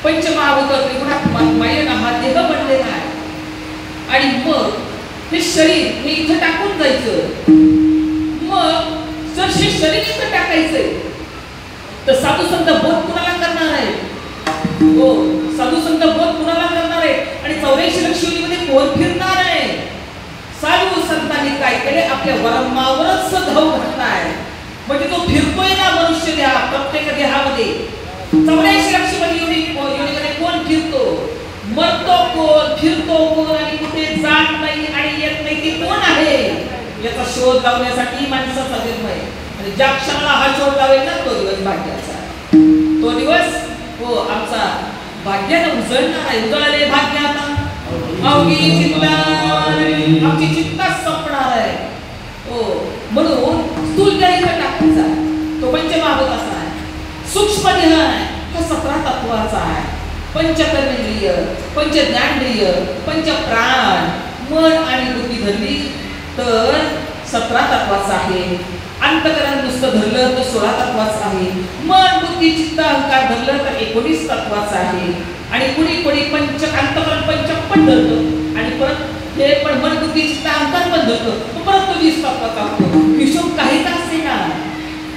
पंचमहाभूत त्रिगुणात्मक हा देह बनलेला आहे. आणि मग हे शरीर हे इथं टाकून जायचं. मग जर हे शरीर इथं टाकायचंय, तर साधू संत बोध कुणाला करणार आहे? हो, साधू संत बोध कुणाला करणार आहे? आणि 84 लक्ष योनीमध्ये कोण फिरणार आहे? साधू संतांनी काय केले? आपल्या वर्मावरच धाव घातलाय. म्हणजे तो फिरतोय ना मनुष्य देहा, प्रत्येक देहामध्ये 84 लक्ष योनीमध्ये कोण फिरतो? मरतो कोण, फिरतो कोण, आणि कुठे जात नाही आणि येत नाही ते कोण आहे? याचा शोध लावण्यासाठी माणसाचा जन्म आहे. आणि ज्या क्षणाला हा शोध लावेल ना, तो दिवस भाग्याचा. तो दिवस हो आमचा भाग्यानं उजळणार आहे. उजळले भाग्य आता अवघी चित्ता, आमची चित्ता संपणार आहे. हो, म्हणून स्थूल देह टाकायचा, तो पंचमहाभूताचा आहे. सूक्ष्म देह आहे, हा 17 तत्वाचा आहे. पंचकर्मेंद्रिय, पंचज्ञानेंद्रिय, पंचप्राण, मन आणि बुद्धी धरली तर 17 तत्वाचा आहे. अंतकरण नुसतं धरलं तर 16 तत्वाचं आहे. मन बुद्धी चित्त अहंकार धरलं तर 19 तत्वाचं आहे. आणि कुणी कुणी पंच अंतकरण पंचपण धरलं, आणि परत हे पण मन बुद्धी चित्त अहंकार पण धरलं, परत तो 20 तत्वाचा होतो. हिशोब काहीच असे ना,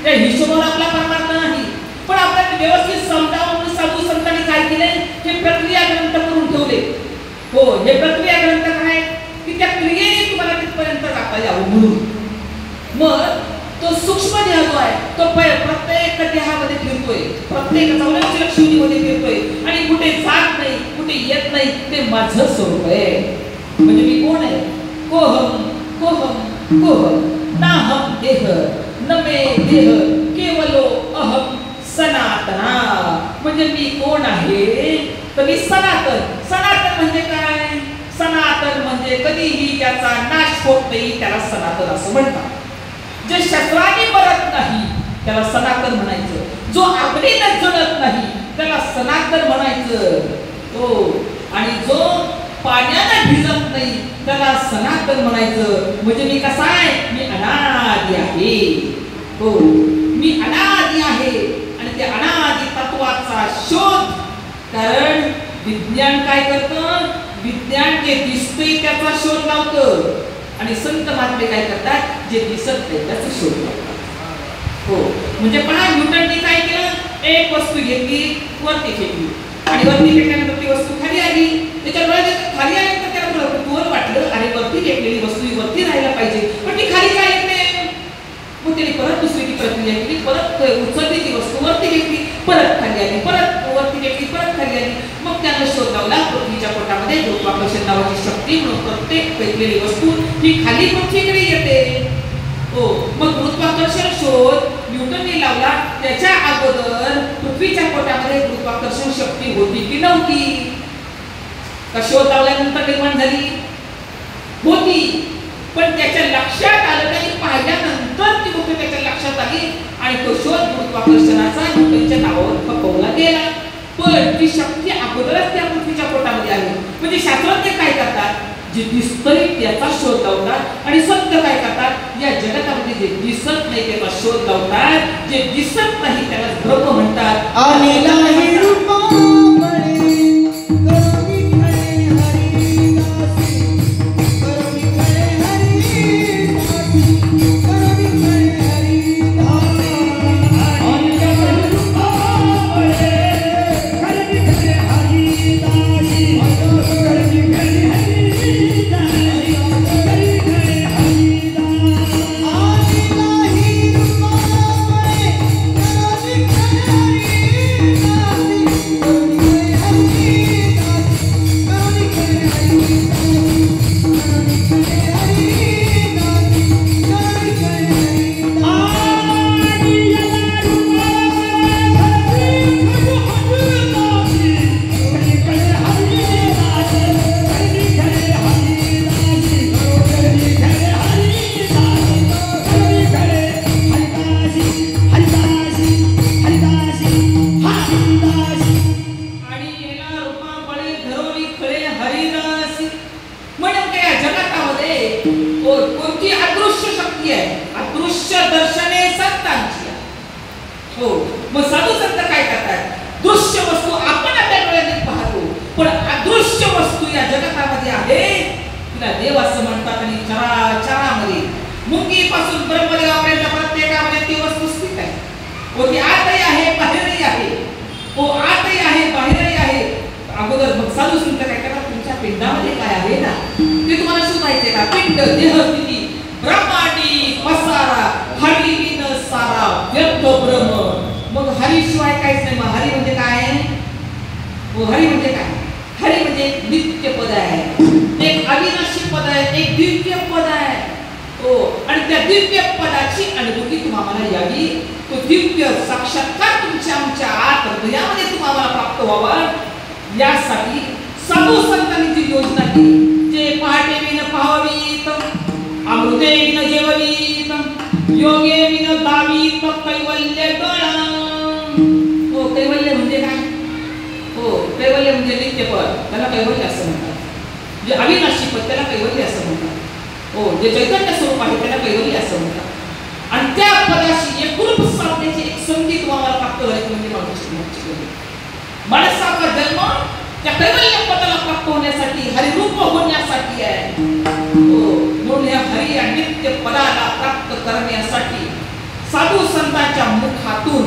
त्या हिशोबावर आपला परमार्थ नाही. पण आपल्याला व्यवस्थित समजावं म्हणून साधू संतांनी काय केले? हे प्रक्रिया ग्रंथ करून ठेवले. हो, हे प्रक्रिया ग्रंथ काय की त्या क्रियेने तुम्हाला तिथपर्यंत जाता यावं म्हणून. मग तो सूक्ष्म देह जो आहे तो प्रत्येक देहामध्ये फिरतोय, प्रत्येक 84 लक्ष योनीमध्ये फिरतोय, आणि कुठे जात नाही, कुठे येत नाही. ते माझं स्वरूप आहे. म्हणजे मी कोण आहे? कोहम कोहम कोहम नाहम देह न मे देह केवलो अहम सनातना. म्हणजे मी कोण आहे तर मी सनातन. सनातन म्हणजे काय? सनातन म्हणजे कधीही त्याचा नाश होत नाही, त्याला सनातन असं म्हणतात. जे शस्त्राने मरत नाही त्याला सनातन म्हणायचं. जो अग्नीने जळत नाही त्याला सनातन म्हणायचं. हो, आणि जो पाण्याने भिजत नाही त्याला सनातन म्हणायचं. म्हणजे मी कसा आहे? मी अनादि आहे. हो, मी अनादि आहे आणि त्या अनादि तत्वाचा शोध. कारण विज्ञान काय करतं? विज्ञान जे दिसतंय त्याचा शोध लावतं आणि संत महात्मे काय करतात? जे दिसत नाही त्याचा शोध लावतात. हो, म्हणजे पहा, न्यूटनने काय केलं? एक वस्तू घेतली, वरती फेकली आणि वरती फेकल्यानंतर ती वस्तू खाली आली. त्याच्यामुळे खाली आल्यानंतर त्याला कुतूहल वाटलं, अरे वरती फेकलेली वस्तू वरती राहायला पाहिजे, पण ती खाली काय येत नाही. मग त्याने परत दुसरी ती प्रक्रिया केली, परत उचलली ती वस्तू वरती फेकली, परत खाली आली, परत वरती फेकली, परत खाली आली. मग त्यानं शोध लावला पृथ्वीच्या पोटामध्ये गुरुत्वाकर्षण नावाची शक्ती, म्हणून प्रत्येक फेकलेली वस्तू ही खाली पृथ्वीकडे येते. हो, मग गुरुत्वाकर्षण शोध न्यूटनने लावला. त्याच्या अगोदर पृथ्वीच्या पोटामध्ये गुरुत्वाकर्षण शक्ती होती की नव्हती? का शोध लावल्यानंतर निर्माण झाली? होती, पण त्याच्या लक्षात आलं, त्याने पाहिल्यानंतर ती गोष्ट त्याच्या लक्षात आली आणि तो शोध गुरुत्वाकर्षणाचा न्यूटनच्या नावावर खपवला गेला. पण ती शक्ती अगोदरच त्या पृथ्वीच्या पोटामध्ये आली. म्हणजे शास्त्रज्ञ काय करतात? जे दिसतंय त्याचा शोध लावतात आणि संत काय करतात? या जगतामध्ये जे दिसत नाही त्याचा शोध लावतात. जे दिसत नाही त्याला ब्रह्म म्हणतात. आणि नाही रूपापणे करुणी खरे हरिदासी, करुणी खरे हरिदासी, करुणी खरे हरिदासी. आणि नाही रूपापणे करुणी खरे हरिदासी, करुणी खरे हरिदासी, करुणी खरे हरिदासी. आणि नाही रूपापणे करुणी खरे हो, मग साधू संत काय करतात? दृश्य वस्तू आपण आपल्या डोळ्याने पाहतो, पण अदृश्य वस्तू या जगतामध्ये आहे, तिला देव असं म्हणतात. आणि चराचरामध्ये मुंगीपासून ब्रह्मदेवापर्यंत प्रत्येकामध्ये ती वस्तू स्थित आहे. व ती आतही आहे, बाहेरही आहे. हो, आतही आहे, बाहेरही आहे. अगोदर मग साधू संत काय करतात? तुमच्या पिंडामध्ये काय आहे ना ते तुम्हाला शोधायचे का? पिंड देहस्थिती ब्रह्मांडी पसारा हरी विन सारा व्यक्त ब्रह्म. मग हरीशिवाय काहीच नाही. मग हरी म्हणजे काय? हो, हरी म्हणजे काय? हरी म्हणजे एक नित्य पद आहे, एक अविनाशी पद आहे, एक दिव्य पद आहे. हो, आणि त्या दिव्य पदाची अनुभूती तुम्हाला यावी, तो दिव्य साक्षात्कार तुमच्या आमच्या आत हृदयामध्ये तुम्हाला प्राप्त व्हावा, यासाठी साधू संतांनी जी योजना केली. जे पहाटे विन पाहावीत, अमृते विन जेववीत, योगे विन दावीत कैवल्य गणा. हो, कैवल्य म्हणजे काय? हो, कैवल्य म्हणजे नित्यपद, त्याला कैवल्य असं म्हणतात. जे अविनाशी पद त्याला कैवल्य असं म्हणतात. हो, जे चैतन्य स्वरूप आहे त्याला कैवल्य असं म्हणतात. आणि त्या पदाशी एकरूप साधण्याची एक संधी तुम्हाला प्राप्त झाली म्हणजे माणसाचा जन्म त्या कैवल्य पदाला प्राप्त होण्यासाठी, हरिरूप होण्यासाठी आहे. हो, म्हणून या हरी या नित्य पदाला प्राप्त करण्यासाठी साधू संतांच्या मुखातून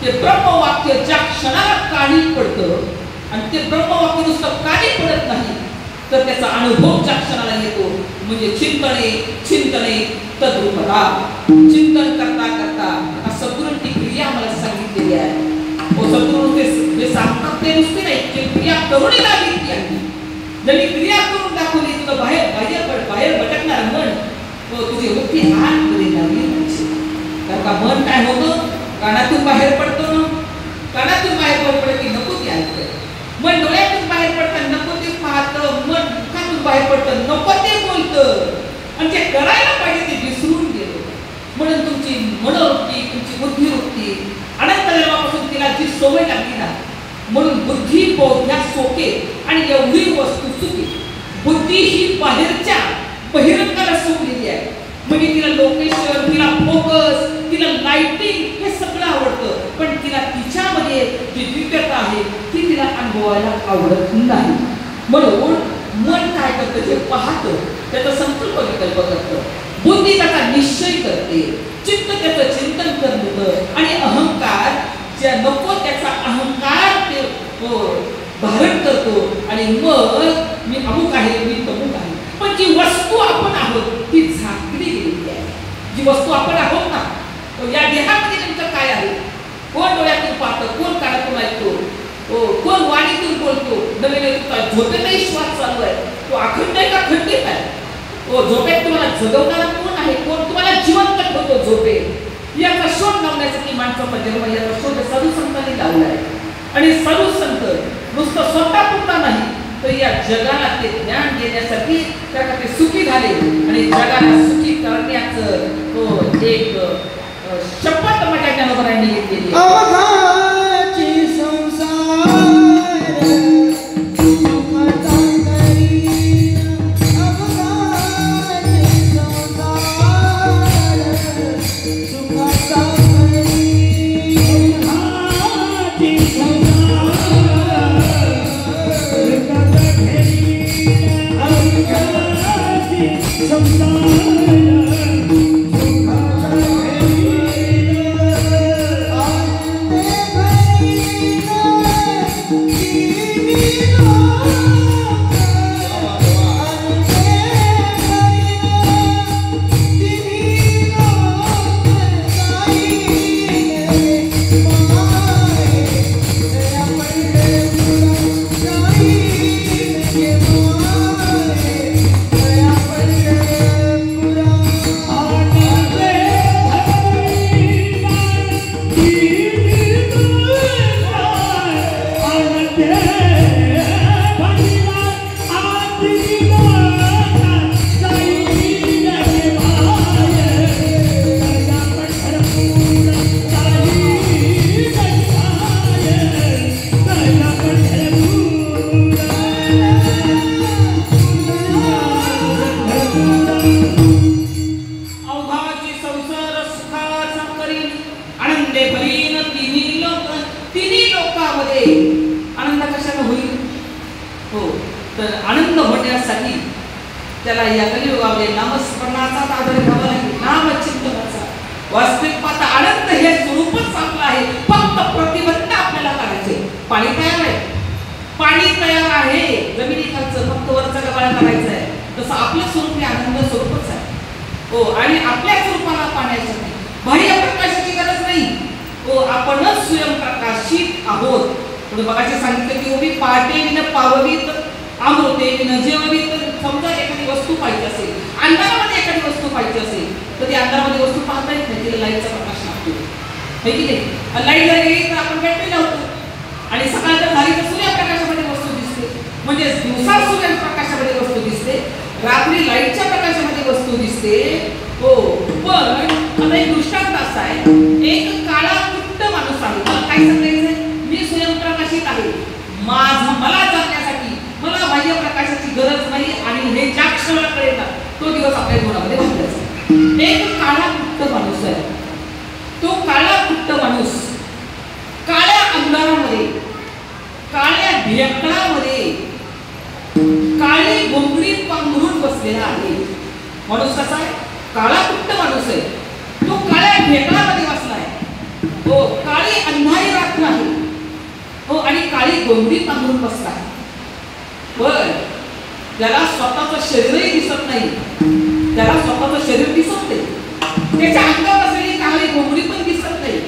ते ब्रह्मवाक्य ज्या क्षणाला काढी पडतं, आणि ते ब्रह्मवाक्य नुसतं काढी पडत नाही तर त्याचा अनुभव ज्या क्षणाला येतो, म्हणजे चिंतने तद्रूपता. चिंतन करता करता सद्गुरूंची क्रिया मला सांगितलेली आहे. सद्गुरू ते सांगतात ते नुसते नाही, ते क्रिया करून लागली आहे. ज्यांनी क्रिया करून दाखवली, तुला बाहेर भटकणार मन तुझी मुक्ती हात मध्ये लागली. कारण का मन काय होतं, कानातून बाहेर पडतो ना, कानातून बाहेर पडलं की नको ते ऐकतं. मन डोळ्यातून बाहेर पडतं, नको ते पाहतं. मन मुखातून बाहेर पडतं, नको ते बोलतं. आणि जे करायला पाहिजे ते विसरून गेलो. म्हणून तुमची मनोवृत्ती, तुमची बुद्धिवृत्ती अनंत जन्मापासून तिला जी सवय लागली ना, म्हणून बुद्धी बौद्ध्या सोके आणि एवढी वस्तू चुकी. बुद्धी ही बाहेरच्या बहिरंगाला सोडलेली आहे. म्हणजे तिला लोकेशन, तिला फोकस, तिला लाइटिंग हे सगळं आवडतं, पण तिला तिच्यामध्ये जी दिव्यता आहे ती तिला अनुभवायला आवडत नाही. म्हणून मन काय करतं, जे पाहतं त्याचा संकल्प विकल्प करतं, बुद्धी त्याचा निश्चय करते, चित्त त्याचं चिंतन करतं आणि अहंकार ज्या नको त्याचा अहंकार ते धारण करतो आणि मग मी अमुक आहे, मी तमुक आहे. पण जी वस्तू आपण आहोत ती झाकली गेलेली आहे. जी वस्तू आपण आहोत ना, या देहामध्ये नेमकं काय आहे? कोण डोळ्यातून पाहतं, कोण कानातून ऐकतो, कोण वाणीतून बोलतो, नवीन झोपेतही श्वास चालू आहे, तो अखंड आहे का खंडित आहे? झोपेत तुम्हाला जगवणारा कोण आहे, कोण तुम्हाला जिवंत ठेवतो झोपेत? याचा शोध लावण्यासाठी माणसाचा जन्म, याचा शोध साधू संतांनी लावला आहे. आणि साधू संत नुसतं स्वतः पुरता नाही तर या जगाला ते ज्ञान देण्यासाठी त्या ते सुखी झाले आणि जगाला सुखी करण्याचं एक शपथ माझ्या ज्ञानोबरांनी घेतलेली. अवघाची संसार सुखाचा करी, अवघाची संसार सुखाचा करी, अवघाची संसार सुखाचा करी, अवघाची संसार त्याला या कलियुगामध्ये नामस्मरणाचा आधार घ्यावा लागेल, नामचिंतनाचा. वास्तविक पाहता अनंत हे स्वरूपच आपलं आहे, फक्त प्रतिबंध आपल्याला करायचे. पाणी तयार आहे, पाणी तयार आहे, जमिनीखालचं फक्त वरचा गबाळ करायचं आहे. तसं आपलं स्वरूप हे आनंद स्वरूपच आहे. आणि आपल्या स्वरूपाला पाण्याचं नाही, बाह्य प्रकाशाची गरज नाही. आपणच स्वयंप्रकाशित आहोत. पुढे बघायचे सांगितलं की उभी पाटे विन पाववीत अमृते विन जेववीत. समजा एखादी वस्तू पाहिजे असेल, अंधारामध्ये एखादी वस्तू पाहिजे असेल तर ती अंधारामध्ये वस्तू पाहता येत नाही, तिला लाईटचा प्रकाश लागतो, है की नाही? लाईट जर गेली तर आपण बॅटरी लावतो आणि सकाळ जर झाली तर सूर्यप्रकाशामध्ये वस्तू दिसते. म्हणजे दिवसा सूर्यप्रकाशामध्ये वस्तू दिसते, रात्री लाईटच्या प्रकाशामध्ये वस्तू दिसते. पण आता एक दृष्टांत असा आहे, एक काळा कुट्ट माणूस आहे. मला काय सांगायचंय, मी स्वयंप्रकाशित आहे, मला जगण्यासाठी मला बाह्य प्रकाशाची गरज नाही आणि हे ज्या क्षणाला कळेल ना तो दिवस आपल्या जीवनामध्ये घडलायचा. एक काळा कुट्ट माणूस आहे. तो काळा कुट्ट माणूस काळ्या अंधारामध्ये, काळ्या ढेकळामध्ये काळी घोंगडी पांघरून बसलेला आहे. माणूस कसा आहे? काळा कुट्ट माणूस आहे. तो काळ्या ढेकळामध्ये बसलाय. काळी अंधारी रात्र आहे. आणि काळी घोंगडी पांघरून बसलाय. पण त्याला स्वतःचं शरीरही दिसत नाही, त्याला स्वतःचं शरीर दिसत नाही, त्याच्या अंगावर असलेली काळी घोंगडी पण दिसत नाही.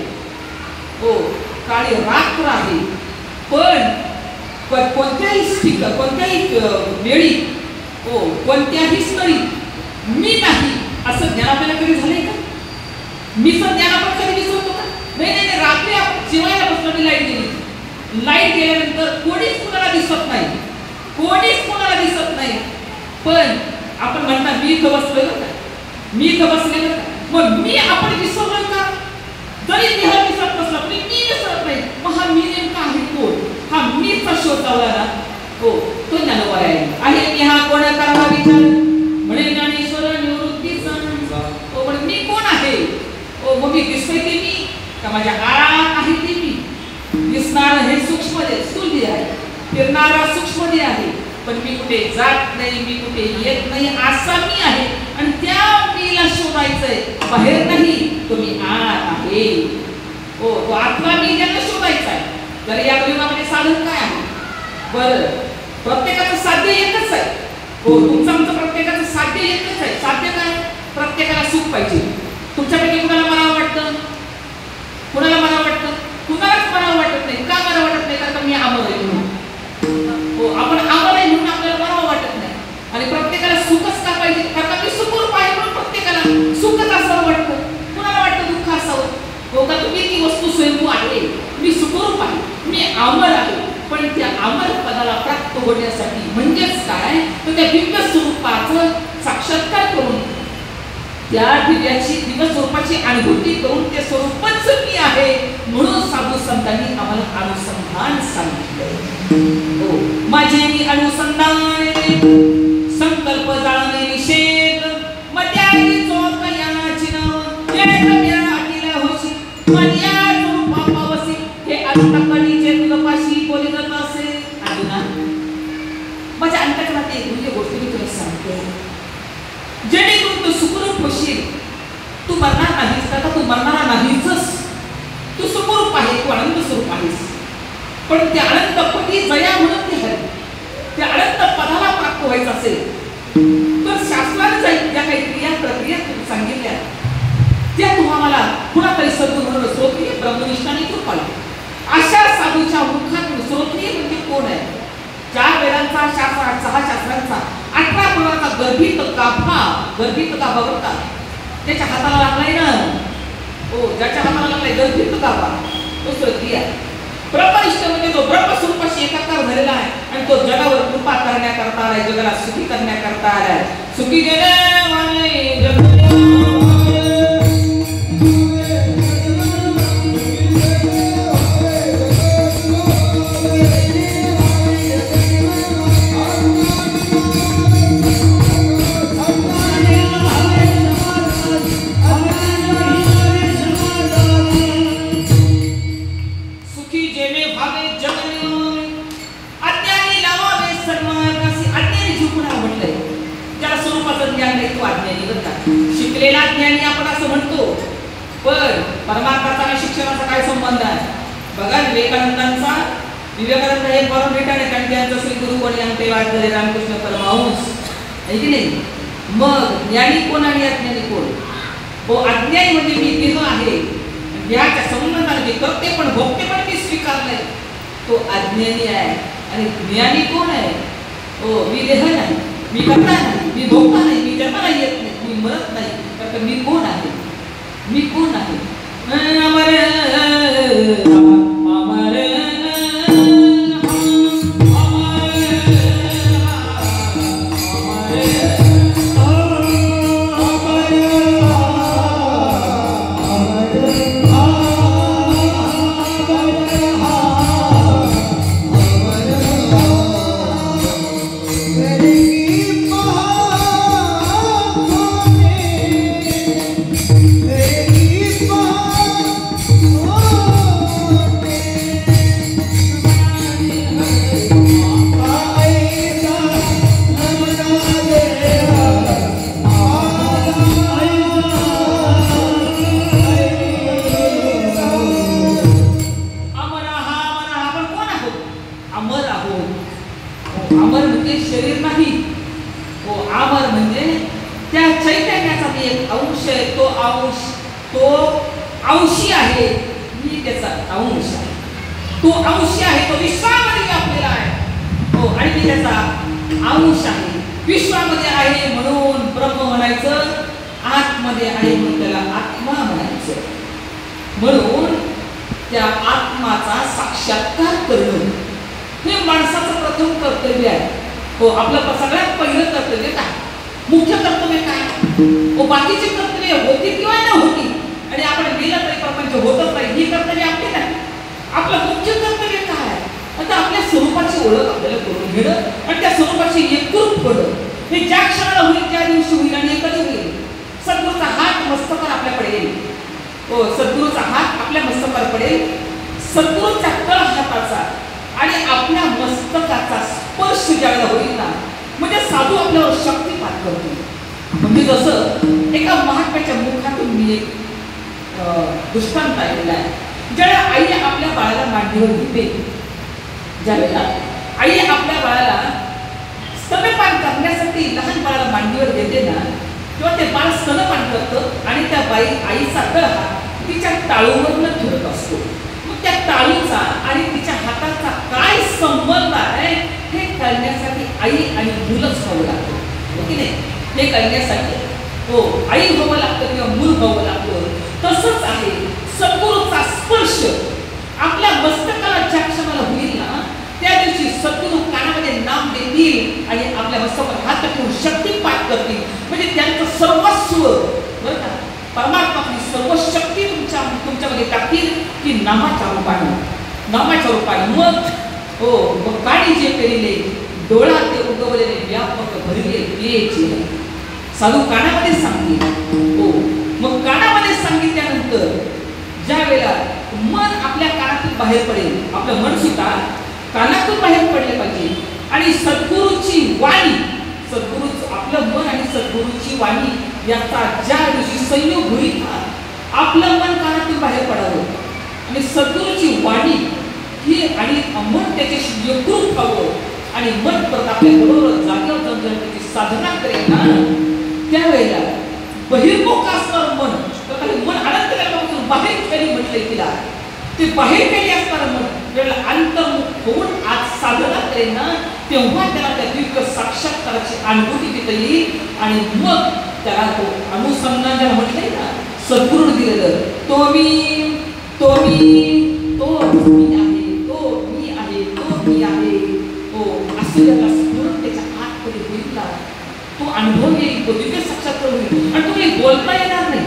काळी रात्र आहे. पण कोणत्याही वेळी कोणत्याही स्थळी मी नाही असं ज्ञान आपल्याला कधी झालंय का? मी ज्ञान आपण कधी विसरतो का? नाही, रात्री आपण जेवायला बसलो आणि लाईट गेली. लाईट गेल्यानंतर कोणीच कुणाला दिसत नाही, कोणीच कुणाला दिसत नाही. पण आपण म्हणणार मी इथं बसलोय का, मी इथं बसले का. मग मी आपण विसरलो का? जरी देह विसरत नसला तरी मी विसरत नाही. मग हा मी नेमका आहे कोण? हा मीचा शोध लावला ना, हो तो ज्ञानोबा आहे. मी हा कोण करावा विचार म्हणे ज्ञानेश्वर निवृत्तीचा. हो पण मी कोण आहे? ओ मग मी दिसतोय ते मी का माझ्या आत आहे ते मी? दिसणार हे सूक्ष्म स्थूल आहे, फिरणारा सूक्ष्म आहे. पण मी कुठे जात नाही, मी कुठे येत नाही, असा मी आहे. आणि त्या मीला शोधायचंय, बाहेर नाही, तो मी आत आहे. हो तो आतला मी ज्याला शोधायचा आहे. तर या जीवनामध्ये साधन काय आहे? बरं, प्रत्येकाचं साध्य एकच आहे. हो तुमचं आमचं प्रत्येकाचं साध्य एकच आहे. साध्य काय? प्रत्येकाला सुख पाहिजे. तुमच्यापैकी कुणाला मरावं वाटतं? कुणाला मरावं वाटतं? कुणालाच मरावं वाटत नाही. का मरावं वाटत नाही? कारण मी अमर आहे म्हणून. हो आपण अमर आहे म्हणून आपल्याला मरावं वाटत नाही. आणि प्रत्येकाला सुखच का पाहिजे? कारण मी सुखरूप आहे म्हणून प्रत्येकाला सुखच असावं वाटतं. कुणाला वाटतं दुःख असावं? हो का तुम्ही ती वस्तू स्वयंभू आहे, मी सुखरूप आहे, मी अमर आहे. पण त्या अमर पदाला प्राप्त होण्यासाठी म्हणजेच काय, तर त्या दिव्य स्वरूपाचं साक्षात्कार करून त्या दिव्य स्वरूपाची अनुभूती करून ते स्वरूपच मी आहे. म्हणून साधू संतांनी आम्हाला अनुसंधान सांगितलं. हो माझे मी अनुसंधान संकल्प जाणे निषेध मध्याची चोक याची नाव एक म्या अटीला होशी मध्या स्वरूपा पावसी. हे अंतकणीचे तुझपाशी बोलत असे अर्जुना. माझ्या अंतकणात एक म्हणजे गोष्ट मी तुला सांगते, जेणेकरून तू सुखरूप होशील. तू मरणार नाहीस का? तू मरणारा नाहीच. तू सुखरूप आहे, तू आनंद स्वरूप आहेस. पण त्या अनंत पटी जया म्हणून ते हरी, त्या अनंत पदाला प्राप्त व्हायचं असेल तर शास्त्राने जाईल ज्या काही क्रिया प्रक्रिया तुम्ही सांगितल्या त्या तुम्हाला कुणातरी सद्गुरू म्हणून श्रोत्रिय ब्रह्मनिष्ठाने कृपा. अशा साधूच्या मुखातून श्रोत्रिय म्हणजे कोण आहे? 4 वेदांचा शास्त्र, 6 शास्त्रांचा, 18 पुराणाचा गर्भित गाभा होता. त्याच्या हाताला लागलाय ना. हो ज्याच्या हाताला लागलाय गर्भित गाभा तो श्रोत्रिय. ब्रह्मनिष्ठ म्हणजे तो ब्रह्मस्वरूपाशी एकाकार झालेला आहे आणि तो जगावर कृपा करण्याकरता आलाय, जगाला सुखी करण्याकरता आलाय. सुखी शिकलेला ज्ञानी आपण असं म्हणतो, पण परमार्थाचा आणि शिक्षणाचा काय संबंध आहे? बघा विवेकानंदांचा, विवेकानंद हे परम रिटायर्ड आहेत आणि त्यांचं श्री गुरु कोणी अंते वाटले रामकृष्ण परमहंस आहे की नाही. मग ज्ञानी कोण आणि अज्ञानी कोण? हो अज्ञानी म्हणजे मी देह आहे, देहाच्या संबंधाने जे करते पण भोगते पण मी स्वीकारलंय, तो अज्ञानी आहे. आणि ज्ञानी कोण आहे? हो मी देह नाही, मी करता नाही, मी भोगता नाही, मी जन्माला येत नाही, मी मरत नाही. तर मी कोण आहे? मी कोण आहे? अमर अमर अंशी आहे, मी त्याचा अंश आहे. तो अंशी आहे, तो विश्वामध्ये व्यापलेला आहे. हो आणि मी त्याचा अंश आहे, विश्वामध्ये आहे म्हणून ब्रह्म म्हणायचं, आतमध्ये आहे म्हणून त्याला आत्मा म्हणायचं. म्हणून त्या आत्माचा साक्षात्कार करणं हे माणसाचं प्रथम कर्तव्य आहे. हो, आपलं सगळ्यात पहिलं कर्तव्य काय? मुख्य कर्तव्य काय? हो, बाकीची कर्तव्य होती किंवा न होती आणि आपण गेलं तरी प्रपंच होतच नाही, ही कर्तव्य आपली नाही. आपलं मुख्य कर्तव्य काय आहे? आता आपल्या स्वरूपाची ओळख आपल्याला करून घेणं आणि त्या स्वरूपाची एकरूप होणं हे ज्या क्षणाला होईल त्या दिवशी होईल आणि कधी होईल? सद्गुरूचा हात मस्तकावर आपल्याकडे येईल. हो, सद्गुरूचा हात आपल्या मस्तकावर पडेल. सद्गुरूच्या तळ हाताचा आणि आपल्या मस्तकाचा स्पर्श ज्यावेळेला होईल ना, म्हणजे साधू आपल्यावर शक्तिपात करतो. म्हणजे जसं एका महात्म्याच्या मुखातून मी एक दृष्टांत ऐकलेला आहे. ज्यावेळेला आई आपल्या बाळाला मांडीवर घेते, ज्यावेळेला आई आपल्या बाळाला स्तनपान करण्यासाठी लहान बाळाला मांडीवर घेते ना, तेव्हा ते बाळ स्तनपान करतं आणि त्या आईचा तळहा तिच्या टाळूवरनं ठेवत असतो. मग त्या टाळूचा आणि तिच्या हाताचा काय संबंध आहे हे कळण्यासाठी आई आणि मुलंच व्हावं लागतं, हो की नाही? हे कळण्यासाठी हो आई व्हावं लागतं किंवा मूल व्हावं लागतं. तसंच आहे सद्गुरूचा स्पर्श आपल्या मस्तकाला ज्या क्षणाला होईल ना, त्या दिवशी सद्गुरू कानामध्ये नाम देतील आणि आपल्या मस्तकावर हात ठेवून शक्तिपात करतील. म्हणजे त्यांचं सर्वस्व, बरं का, परमात्माची सर्व शक्ती तुमच्यामध्ये टाकतील की नामाच्या रूपाने. मग हो, मग काळी जे पेरिले डोळा ते उगवलेले व्यापक भरले पियेचे साधू कानामध्ये सांगतील. हो, मग कानामध्ये सांगितल्यानंतर ज्या वेळेला मन आपल्या कानातून बाहेर पडेल, आपलं मन सुद्धा कानातून बाहेर पडले पाहिजे आणि सद्गुरूची वाणी, आपलं मन आणि सद्गुरूची वाणी याचा ज्या दिवशी संयोग होईल ना, आपलं मन कानातून बाहेर पडावं आणि सद्गुरूची वाणी ही आणि मन त्याच्याशी एकरूप व्हावं आणि मन परत आपल्या बरोबर जागेवर जाऊन त्याची साधना करेल ना, त्यावेळेला बहिर्मुख असणारं मन, मन अनंत जन्मापासून बाहेर फेरी म्हटलंय तिला, ते बाहेर फेरी असणारं मन ज्यावेळेला अंतर्मुख होऊन आज साधना करेल ना, तेव्हा त्याला त्या दिव्य साक्षात्काराची अनुभूती देता येईल आणि मग त्याला तो अनुसंधान ज्याला म्हटलंय ना, सद्गुरू दिलेलं तो मी आहे, हो असं त्याला स्फुरण त्याच्या आतमध्ये होईल, तो अनुभव येईल, तो दिव्य साक्षात्कार होईल आणि तो काही बोलता येणार नाही,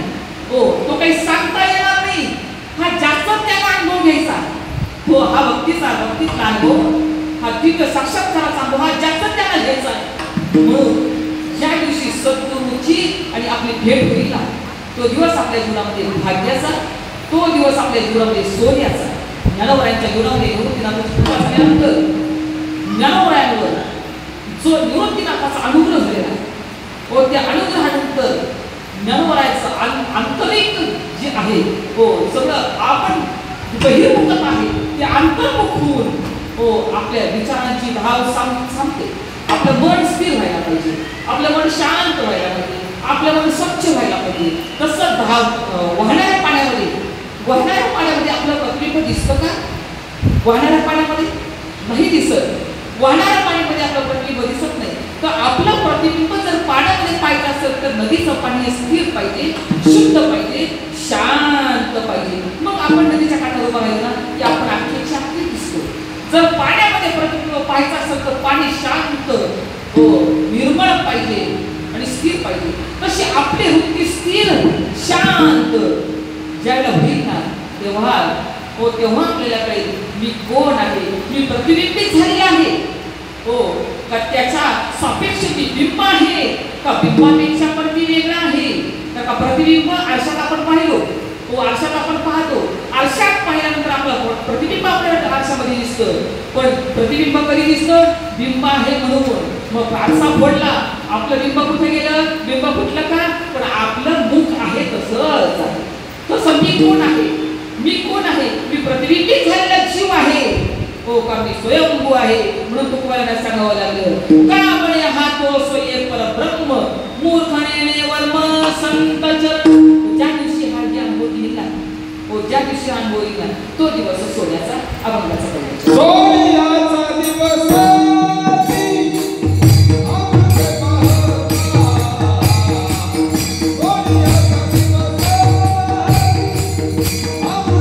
हो तो काही सांगता येणार नाही. हा जास्त त्याला अनुभव घ्यायचा, हो हा भक्तीतला अनुभव, हा दिव्य साक्षात्काराचा अनुभव हा जास्त त्याला घ्यायचा आहे. म्हणून ज्या दिवशी सद्गुरूची आणि आपली भेट होईल ना, तो दिवस आपल्या जीवनामध्ये भाग्याचा, तो दिवस आपल्या जीवनामध्ये सोन्याचा. ज्ञानोबरायांच्या जीवनामध्ये निवृत्तीनाथानंतर ज्ञानोबरायांवर जो निवृत्तीनाथाचा अनुग्रह झालेला आहे, व त्या अनुग्रहानंतर ज्ञानोबरायांचं आंतरिक जे आहे, हो सगळं आपण बहिर्मुखत आहे ते अंतर्मुख होऊन हो आपल्या विचारांची धाव सांगते. आपलं मन स्थिर व्हायला पाहिजे, आपलं मन शांत व्हायला पाहिजे, आपलं मन स्वच्छ व्हायला पाहिजे. तसं वाहणाऱ्या पाण्यामध्ये आपलं प्रतिबिंब दिसतं का? वाहणाऱ्या पाण्यामध्ये नाही दिसत. वाहणाऱ्या पाण्यामध्ये आपलं प्रतिबिंब दिसत नाही. तर आपलं प्रतिबिंब जर पाण्यामध्ये पाहायचं असेल तर नदीचं पाणी स्थिर पाहिजे, शुद्ध पाहिजे, शांत पाहिजे. मग आपण नदीच्या काठावर उभा राहिलो ना की आपण अख्खी दिसतो. जर पाण्यामध्ये प्रतिबिंब पाहायचं असेल तर पाणी शांत, हो निर्मळ पाहिजे आणि स्थिर पाहिजे. तशी आपली वृत्ती स्थिर शांत ज्यावेळेला होईल ना, तेव्हा हो तेव्हा आपल्याला कळेल मी कोण आहे, मी प्रतिबिंबित झाली आहे, हो का त्याच्या सापेक्ष मी बिंब आहे का बिंबापेक्षा पण मी वेगळा आहे का प्रतिबिंब आरशात आपण पाहिलो, हो आरशात आपण पाहतो, आरशात पाहिल्यानंतर आपलं प्रतिबिंब आपल्याला आरशामध्ये दिसतं. पण प्रतिबिंब कधी दिसतं? बिंब आहे म्हणून. मग आरसा फोडला, आपलं बिंब कुठे गेलं? बिंब फुटलं का? पण आपलं मुख आहे तसंच आहे. तसं मी कोण आहे, मी कोण आहे, मी प्रतिबिंबित झालेला जीव आहे, हो का मी स्वयंभू आहे. म्हणून तुकारामांना सांगावं लागलं का म्हणे हा तो स्वयं परब्रह्म मूर्खने वर्म संतचर. ज्या दिवशी हा ज्ञान अनुभव येईल, हो ज्या दिवशी हा अनुभव येईल तो दिवस सोन्याचा अभंगाचा करायचा. सोन्याचा दिवस I'm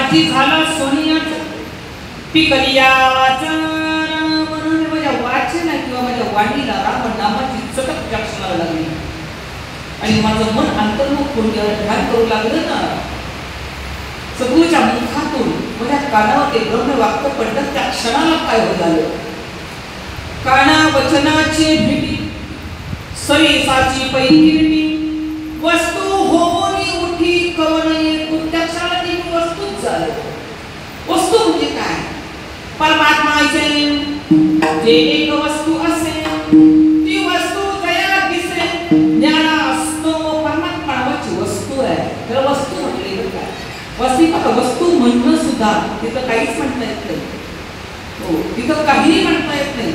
माझी झाला सोनियाचा पिकलिया वाचन म्हणून माझ्या वाचन किंवा माझ्या वाणीला राम नामाची चटक क्षणाला लागली आणि माझं मन अंतर्मुख होऊन ध्यान करू लागलं ना. सद्गुरूच्या मुखातून माझ्या कानावर ते ब्रह्मवाक्य पडलं. त्या क्षणाला काय होत आलं, काना वचनाची भेटी सरीसाची पैकिरटी वस्तू होऊनी उठी कवन येतो. त्या क्षणाला ती वस्तूच झालं. वस्तू म्हणजे काय, परमात्मा असे जे एक वस्तू असे ती वस्तू जया दिसे ज्ञान असतो. परमात्मा नावाची वस्तू आहे, तर वस्तू म्हटले काय वस्तू म्हणणं सुद्धा तिथं काहीच म्हणता येत नाही. हो, तिथं काहीही म्हणता येत नाही.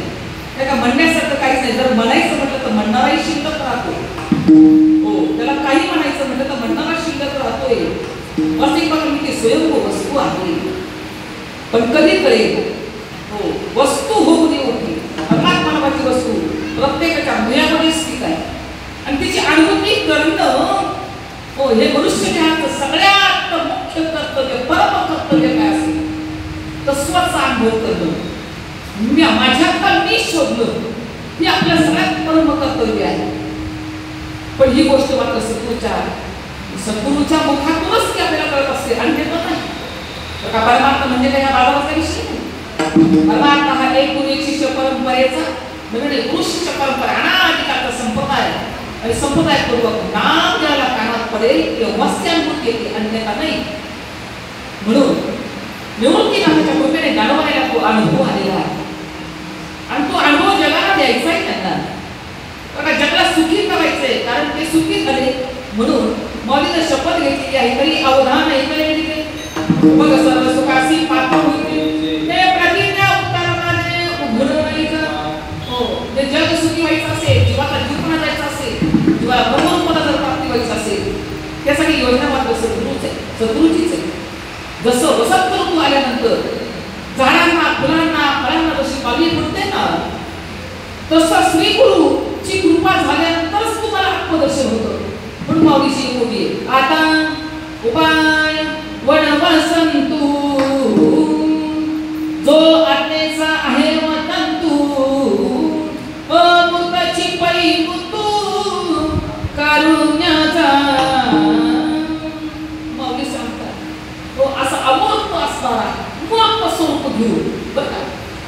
का म्हणण्यासारखं काहीच नाही. जर म्हणायचं म्हटलं तर म्हणणाराही शिल्लक राहतो. हो, त्याला काही म्हणायचं म्हटलं तर म्हणणारा शिल्लक राहतोय. वास्तविक पाहता ती स्वयंभू वस्तू आहे. पण कधी कळेल, हो, वस्तू होऊन होती परमात्मा नावाची वस्तू प्रत्येकाच्या हृदयामध्ये स्थित आहे आणि तिची अनुभूती करणं, हो, हे मनुष्य जगाचं सगळ्यात मुख्य कर्तव्य, परम कर्तव्य काय असेल तर स्वतःचा अनुभव करणं. माझ्यातला मी शोधलं हे आपल्या सगळ्यात परम कर्तव्य आहे. पण ही गोष्ट मात्र सद्गुरूच्या मुखातूनच ती आपल्याला कळत असते आणि ते नाही. परमात्मा म्हणजे काय, हा बाजाराचा विषय नाही. परमात्मा हा एक गुरु एक शिष्य परंपरेचा म्हणजे गुरु शिष्य परंपरा अनादिकालचा संप्रदाय आणि संप्रदायपूर्वक नाम ज्याला कानात पडेल तेव्हाच ती अनुभूती येते, अन्यथा नाही. म्हणून निवृत्ती नावाच्या कृपेने गाणवायला तो अनुभव आलेला आहे आणि तो अनुभव जगाला द्यायचा आहे त्यांना. बघा, जगाला सुखी करायचंय कारण ते सुखी झाले म्हणून मौलीने शपथ घेतलेली आहे. तरी अवधान ऐकले गेले बघ, सर्व सुखासी पात्र होते ते प्रतिज्ञा उत्तराने उघड नाही का. हो, ते जग सुखी व्हायचं असेल, जीवाला जीवपणा जायचा असेल, जीवाला परमपदा जर प्राप्ती व्हायची असेल त्यासाठी योजना मात्र सद्गुरूच आहे, सद्गुरूचीच आहे. जसं वसंत ऋतू आल्यानंतर झाडांना फुलांना फळांना जशी पालवी फुटते ना, तसं श्री गुरुची कृपा झाल्यानंतरच तुम्हाला आत्मदर्शन होतं. म्हणून माऊलीची मोठी आता उपाय वनवसंतू जो आत्मेचा आहे वतंतू अमृताची परी मुतू कारुण्याचा. माऊली सांगतात, हो, असा अमूर्त असणारा मूर्त स्वरूप घेऊन, बघा,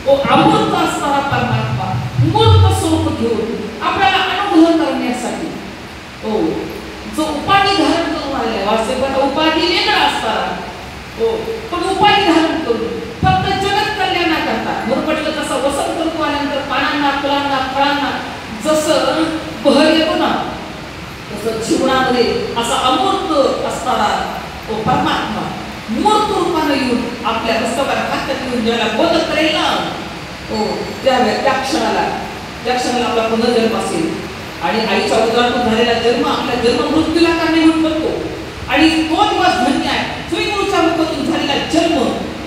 हो, अमूर्त असणारा परमात्मा मूर्त स्वरूप घेऊन आपल्याला अनुभव करण्यासाठी, हो, जो उपाधी धारण करून आलेला वास्तविक उपाधी वेगळा असताना, हो, पण उपाधी धारण करून फक्त जगत कल्याणाकरता. म्हणून म्हटलं तसं वसंत ऋतू आल्यानंतर पानांना फुलांना फळांना जसं बहर येतो ना, तसं जीवनामध्ये असा अमूर्त असणारा तो परमात्मा मूर्त रूपाने येऊन आपल्या मस्तकाला हातात घेऊन ज्याला बोध करेल ना, हो, त्या क्षणाला आपला पुनर्जन्म असेल आणि आईच्या उदरातून झालेला जन्म आपल्या जन्म मृत्यूला कारणीभूत ठरतो आणि तो दिवस धन्य आहे. श्री गुरुच्या मुखातून झालेला जन्म,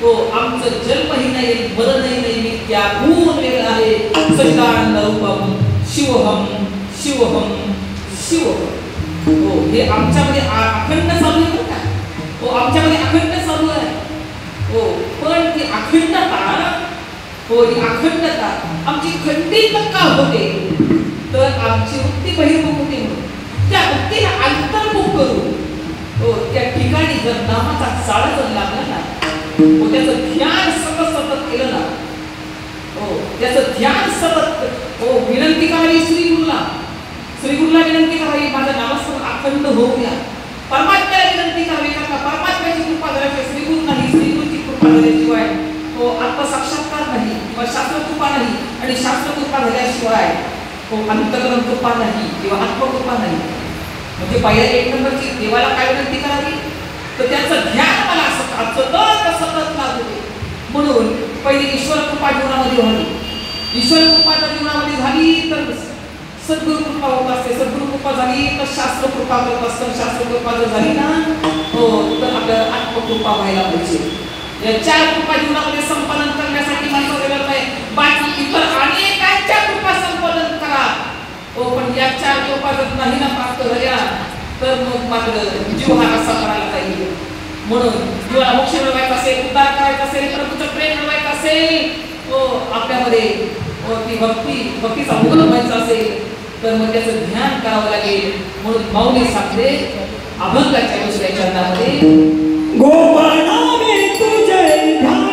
तो आमचं जन्मही नाही मरणही नाही, मी त्याहून वेगळं आहे. सच्चिदानंद रूपम शिवहम शिवहम शिवहम. हो, हे आमच्यामध्ये अखंड चालू आहे बरं का. हो, आमच्यामध्ये अखंड चालू आहे. हो, पण ती अखंडता, हो, ही अखंडता आमची खंडित का होते तर आमची वृत्ती बहिर्मुख होते. म्हणून त्या वृत्तीला अंतर्मुख करून, हो, त्या ठिकाणी जर नामाचा चाळा जर लागला ना, हो, त्याचं ध्यान सतत केलं ना, हो, त्याचं ध्यान सतत, हो, विनंती करावी श्रीगुरूला विनंती करावी, माझं नामस्मरण अखंड होऊ द्या. परमात्म्याला विनंती करावी, कारण परमात्म्याची कृपा झाल्याशिवाय श्रीगुरू नाही, श्रीगुरूची कृपा झाल्याशिवाय, हो, आत्मसाक्षात्कार नाही किंवा शास्त्रकृपा नाही आणि शास्त्रकृपा झाल्याशिवाय, हो, अंतकरण कृपा नाही किंवा आत्मकृपा नाही. म्हणजे पहिल्या एक नंबरची देवाला काय विनंती करावी तर त्याचं ध्यान मला सतत लागू दे. म्हणून पहिली ईश्वर कृपा जीवनामध्ये व्हावी. ईश्वर कृपा जर जीवनामध्ये झाली तर सद्गुरु कृपा होत असते, सद्गुरु कृपा झाली तर शास्त्र कृपा करत असतं, शास्त्र कृपा जर झाली ना, हो, तर आपल्याला आत्मकृपा व्हायला पाहिजे. या चार कृपा जीवनामध्ये संपादन करण्यासाठी माणसं गेलं नाही, बाकी इतर अनेकांच्या कृपा संपादन करा. हो, पण या चार कृपा जर नाही ना प्राप्त झाल्या तर मग मात्र जीव हा कसा करायला पाहिजे. म्हणून जीवाला मोक्ष मिळवायचा असेल, उद्धार करायचा असेल, प्रभूचं प्रेम मिळवायचं असेल, आपल्यामध्ये ती भक्तीचा उगम व्हायचा असेल तर मग त्याचं ध्यान करावं लागेल. म्हणून माऊली सांगते अभंगाच्या दुसऱ्या चरणामध्ये गोपाळा मी तुझे ध्यान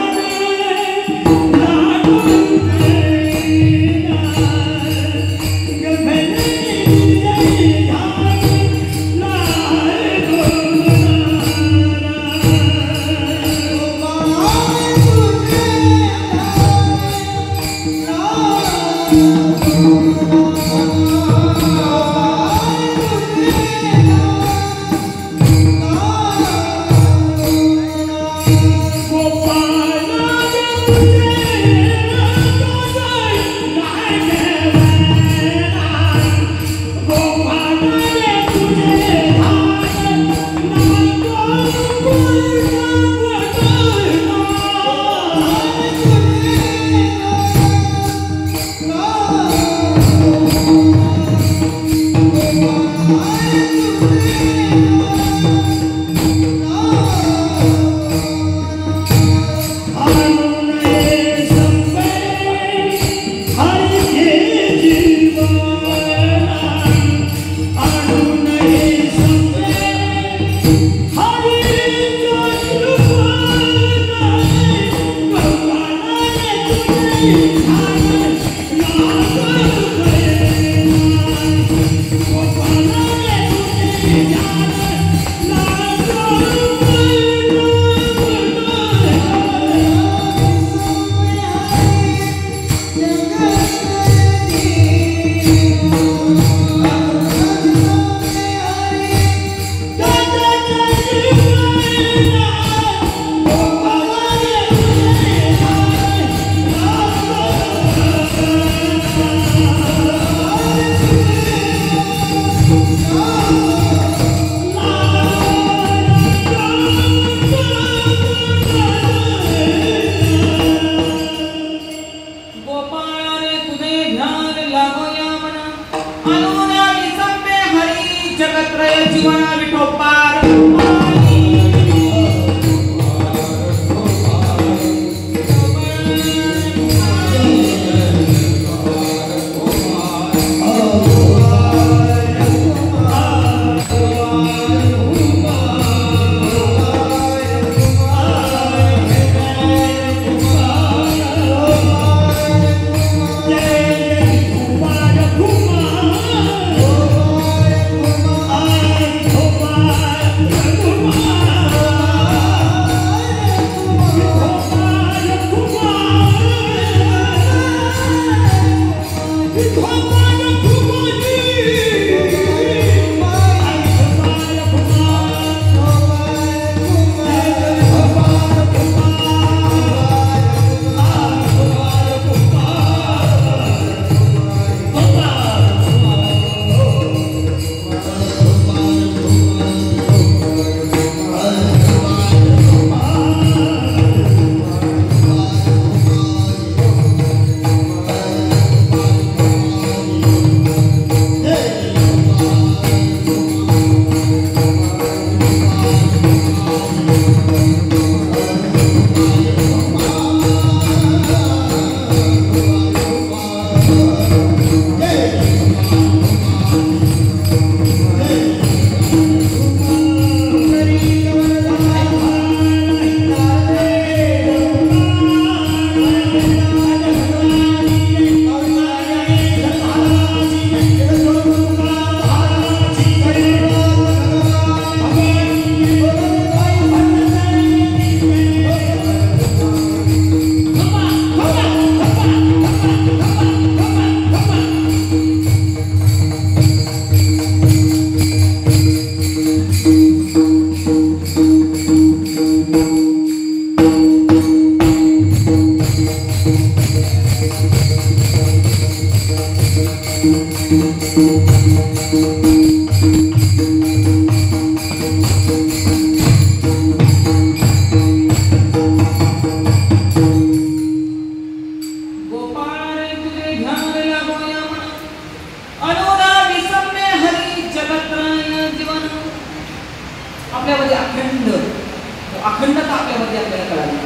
अखंडता आपल्यामध्ये आपल्याला कळाली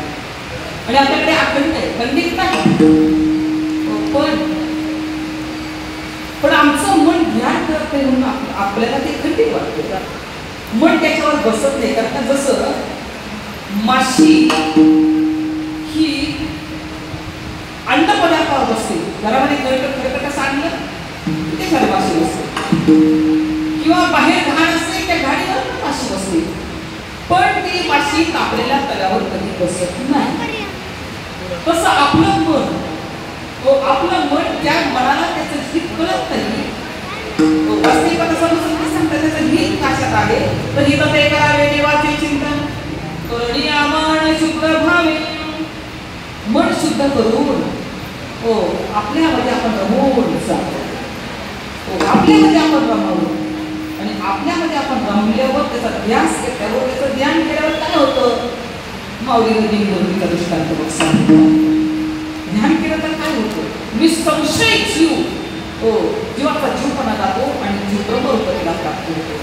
आणि आपल्याकडे अखंड आहे, खंडित नाही. पण आमचं मन ध्यान करत नाही म्हणून आपल्याला ते खंडित वाटतं. मन त्याच्यावर बसत नाही. कारण जसं माशी ही अन्न पदार्थावर बसते, घरामध्ये खरकट सांडलं ते खरं माशी बसते, किंवा बाहेर घाण असते त्या घाणीवर माशी बसते. पण ती माशी कापलेल्या तव्यावर कधी बसत नाही. तसं आपलं मन, आपलं मन त्या मनाला त्याचं हित कळत नाही. वास्तविकता समजून सांगतात त्याचं हित कशात आहे. तर हित ते करावे देवाचे चिंतन करणी आमान शुद्ध भावे. मन शुद्ध करून आपल्यामध्ये आपण रमवून जातो. आपल्यामध्ये आपण रमवतो आणि आपल्यामध्ये आपण रमल्यावर त्याचा ध्यास घेतल्यावर त्याचं ध्यान केल्यावर काय होतं. माऊलीने दिनबंधूचा दृष्टांत बघ सांगितला. ध्यान केलं तर काय होतं. निसंशय जीव जीवाचा जीवपणा जातो आणि जीव ब्रह्मरूपतेला प्राप्त होतो.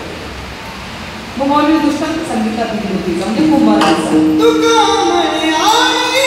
मग माऊलीने दृष्टांत सांगितला दिनबंधूचा म्हणजे कुंभाराचा. तुका म्हणे आई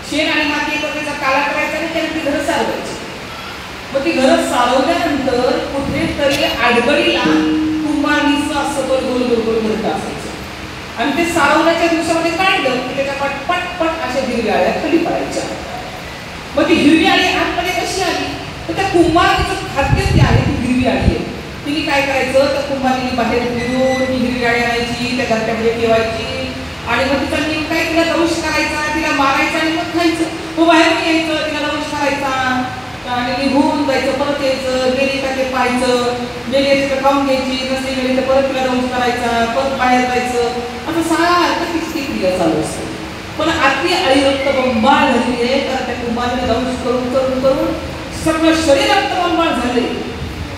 शेण आणि माती एकत्र काला करायचा आणि त्याने ती घरं सारवायची. मग ती घरं सारवल्यानंतर कुठेतरी आडगडीला कुंभारणीचं असं गोल गोल गोल गोल घरटं असायचं आणि ते सारवण्याच्या दिवसामध्ये काढलं की त्याच्या पट पट अशा हिरव्या आळ्या खाली पडायच्या. मग ती हिरवी आळी आतमध्ये कशी आली तर त्या कुंभारणीचं खाद्य जे आहे ती हिरवी आळी आहे. तिने काय करायचं त्या कुंभारणीने बाहेर फिरून ती हिरवी आळी आणायची, त्या घरट्यामध्ये ठेवायची आणि मग तिचा नियम काय, तिला दंश करायचा, तिला मारायचा आणि मग खायचं. मग बाहेरून यायचं, तिला दंश करायचा आणि निघून जायचं, परत यायचं. गेली का ते पाहायचं, गेली यायची तर खाऊन घ्यायची, नसली गेली तर परत तिला दंश करायचा, परत बाहेर जायचं. असं सारखं तिची क्रिया चालू असते. पण आतली आळी रक्तबंबाळ झाली आहे कारण त्या कुंभाराने दंश करून करून करून सगळं शरीर रक्तबंबाळ झाले.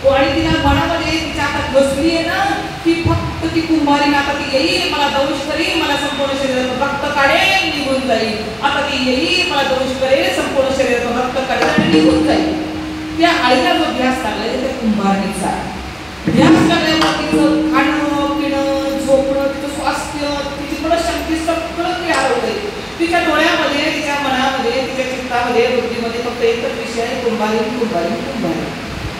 आणि तिला मनामध्ये तिच्या आता बसली आहे ना ती फक्त ती कुंभारी आता ती येईल, मला दंश करेल, मला संपूर्ण शरीरात रक्त काढेल, निघून जाईल. आता ती येईल, मला दंश करेल, संपूर्ण शरीरात रक्त काढेल आणि निघून जाईल. त्या आईला जो ध्यास लागलाय त्या कुंभारणीचा ध्यास लागल्यावर तिचं खाणं पिणं झोपणं तिचं स्वास्थ्य तिची मनशांती सगळं ते हरवलंय. तिच्या डोळ्यामध्ये तिच्या मनामध्ये तिच्या चित्तामध्ये बुद्धीमध्ये फक्त एकच विषय आहे, कुंभारी कुंभारी कुंभारी.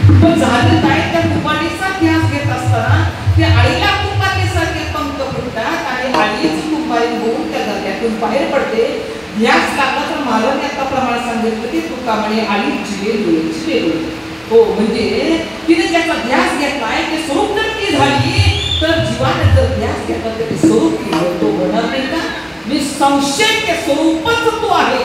पण झालं काय, त्या कुंभारणीचा ध्यास घेत असताना त्या आईला कुंभारणीसारखे पंख फुटतात आणि आईच कुंभारी होऊन त्या घरातून बाहेर पडते. ध्यास लागला तर महाराज आता प्रमाण सांगितलं की तुका म्हणे आई जिवे म्हणजे तिने ज्याचा ध्यास घेतलाय ते स्वरूप जर ती झाली तर जीवाने जर ध्यास घेतला तर ते स्वरूप तो होणार नाही का. निसंशय ते स्वरूपच तो आहे.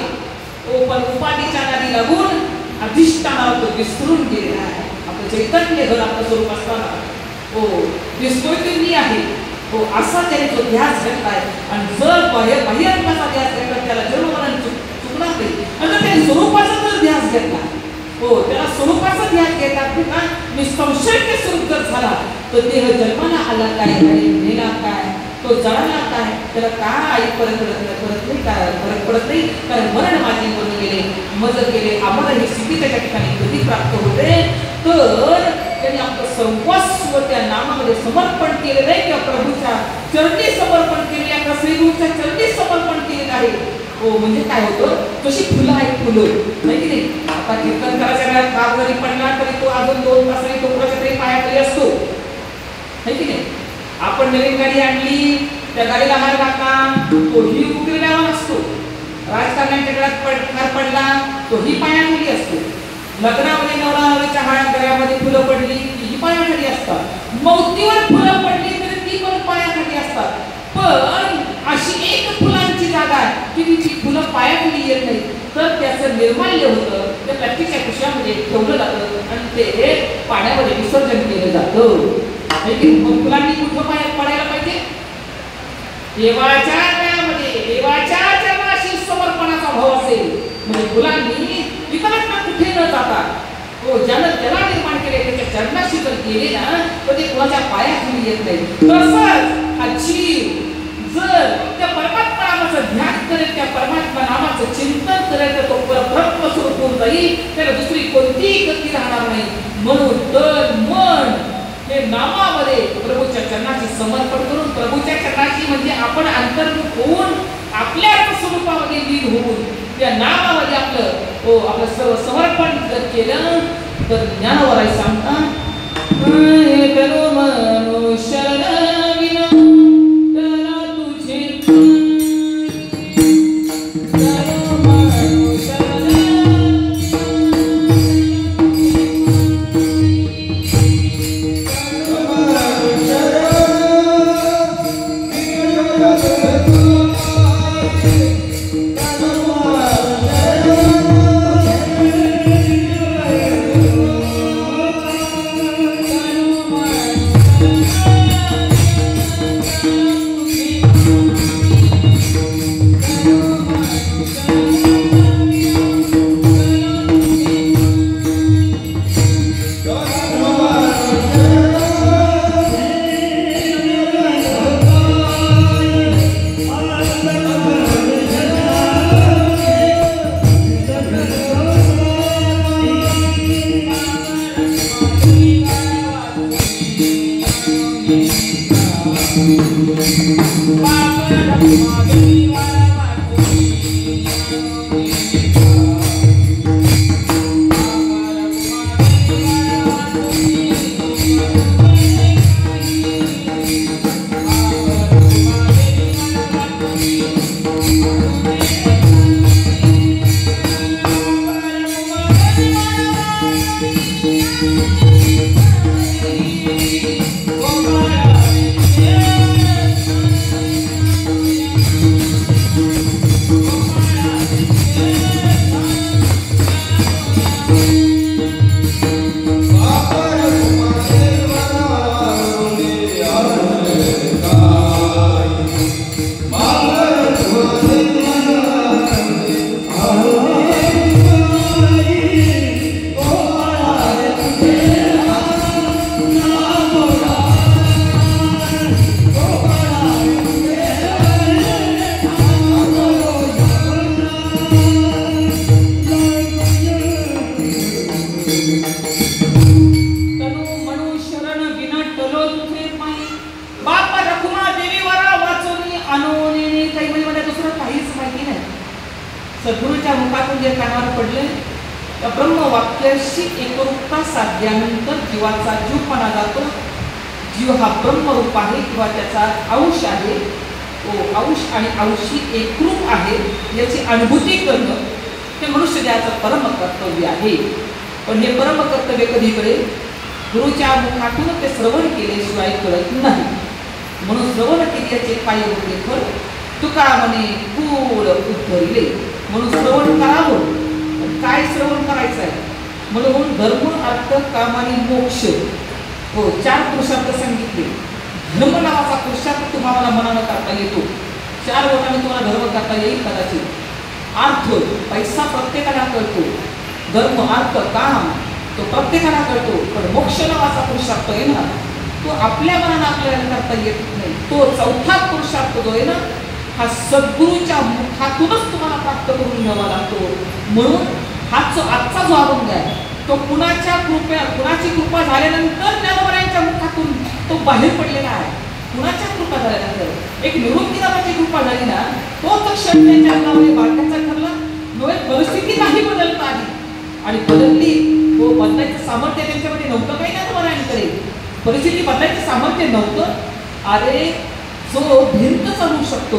पण उपाधीच्या नादी लागून अधिष्ठानावर तो विसरून गेलेला आहे. आपलं चैतन्य घर आपलं स्वरूप असताना दिसतोय ते मी आहे असा त्याने तो ध्यास घेतलाय. आणि जर बाह्यंगाचा ध्यास घेतला त्याला जन्ममरण चुकणार नाही. आणि त्याने स्वरूपाचा जर ध्यास घेतला त्याला स्वरूपाचा ध्यास घेतात ना निसंशय ते स्वरूप जर झाला तर देह जन्माला आला काय आणि नेला काय, तो जळाला काय, त्याला काय आई परत नाही काय फरक पडत पडत नाही, कारण मरण माझे मरून गेले, मज गेले आम्हाला ही स्थिती त्याच्या ठिकाणी कधी प्राप्त होते, तर त्यांनी आपलं सर्वस्व त्या नामामध्ये समर्पण केलेलं आहे, किंवा प्रभूच्या चरणी समर्पण केले, या श्रीगुरूच्या चरणी समर्पण केलेलं आहे. हो, म्हणजे काय होतं, तशी फुलं आहेत, फुलं नाही की नाही. आता कीर्तन करायच्या वेळात काग जरी पडला तरी तो अजून 2 तासांनी तो कुणाच्या तरी पायाखाली असतो, नाही की नाही. आपण नवीन गाडी आणली, त्या गाडीला हार घातला, तोही उकळलेला असतो. राजकारण्यांच्या गळ्यात हार पडला, तोही पायाखाली असतो. लग्नामध्ये नवरा नवरीच्या गळ्यामध्ये फुलं पडली, ही पायाखाली असतात. मौतीवर फुलं पडली तरी ती पण पायाखाली असतात. पण अशी एक फुलांची जागा की ती फुलं पायाखाली येत नाही, तर त्याचं निर्माल्य होतं, त्या प्लास्टिकच्या पिशव्यामध्ये ठेवलं जातं आणि ते पाण्यामध्ये विसर्जन केलं जातं. मग फुलांनी कुठं पायात पडायला पाहिजे? देवाच्या गळ्यामध्ये, देवाच्या चरणाशी समर्पणाचा भाव असेल. म्हणजे फुलांनी विकरांना कुठे न जाता, हो ज्यानं त्याला निर्माण केले त्याच्या चरणाशी जर गेले ना, तर ते कुणाच्या पायाखाली येत नाही. तसंच हा जीव जर त्या परमात्मा नामाचं ध्यान करेल, त्या परमात्मा नामाचं चिंतन करेल, तर तो परब्रह्म स्वरूप होऊन जाईल, त्याला दुसरी कोणतीही गती राहणार नाही. म्हणून तन मन हे नामामध्ये प्रभूच्या चरणाशी समर्पण करून, प्रभूच्या चरणाशी म्हणजे आपण अंतर्मुख होऊन आपल्या स्वरूपामध्ये लीन होऊन त्या नामामध्ये आपलं सर्व समर्पण जर केलं, तर ज्ञानवराय सांगतात सद्गुरूच्या मुखातून जे कानावर पडले त्या ब्रह्मवाक्याशी एकरूपता साधल्यानंतर जीवाचा जीवपणा जातो. जीव हा ब्रह्मरूप आहे किंवा त्याचा अंश आहे. तो अंश आणि अंशी एकरूप आहे याची अनुभूती करणं हे मनुष्यदेहाचं परम कर्तव्य आहे. पण हे परम कर्तव्य कधी कळेल? गुरुच्या मुखातून ते श्रवण केल्याशिवाय कळत नाही. म्हणून श्रवण केल्याचे काय होते फळ तुका म्हणे फूल उद्धरिले. म्हणून श्रवण करावं. काय श्रवण करायचं आहे? म्हणून धर्म अर्थ काम आणि मोक्ष हो 4 पुरुषार्थ सांगितले. धर्म नावाचा पुरुषार्थ तुम्हाला मनानं करता येतो. 4 बोटांनी तुम्हाला धर्म करता येईल कदाचित. अर्थ पैसा प्रत्येकाला कळतो. धर्म अर्थ काम तो प्रत्येकाला कळतो. पण मोक्ष नावाचा पुरुषार्थ आहे ना तो आपल्या मनानं आपल्याला करता येत नाही. तो 4था पुरुषार्थ जो आहे ना हा सद्गुरूच्या मुखातूनच तुम्हाला प्राप्त करून घ्यावा लागतो. म्हणून हा जो आजचा जो अभंग आहे तो कुणाची कृपा झाल्यानंतर ज्ञानोबरायांच्या मुखातून तो बाहेर पडलेला आहे. कुणाच्या कृपा झाल्यानंतर एक निवृत्तीनाथाची कृपा झाली ना, तोच क्षण त्यांच्या अंगामध्ये बाळकाचा ठरला. नव्हे परिस्थिती नाही बदलता आली आणि बदलली. तो बदलायचं सामर्थ्य त्यांच्यामध्ये नव्हतं काही ज्ञानोबरायांकडे. परिस्थिती बदलायचं सामर्थ्य नव्हतं. अरे जो भिंत चालू शकतो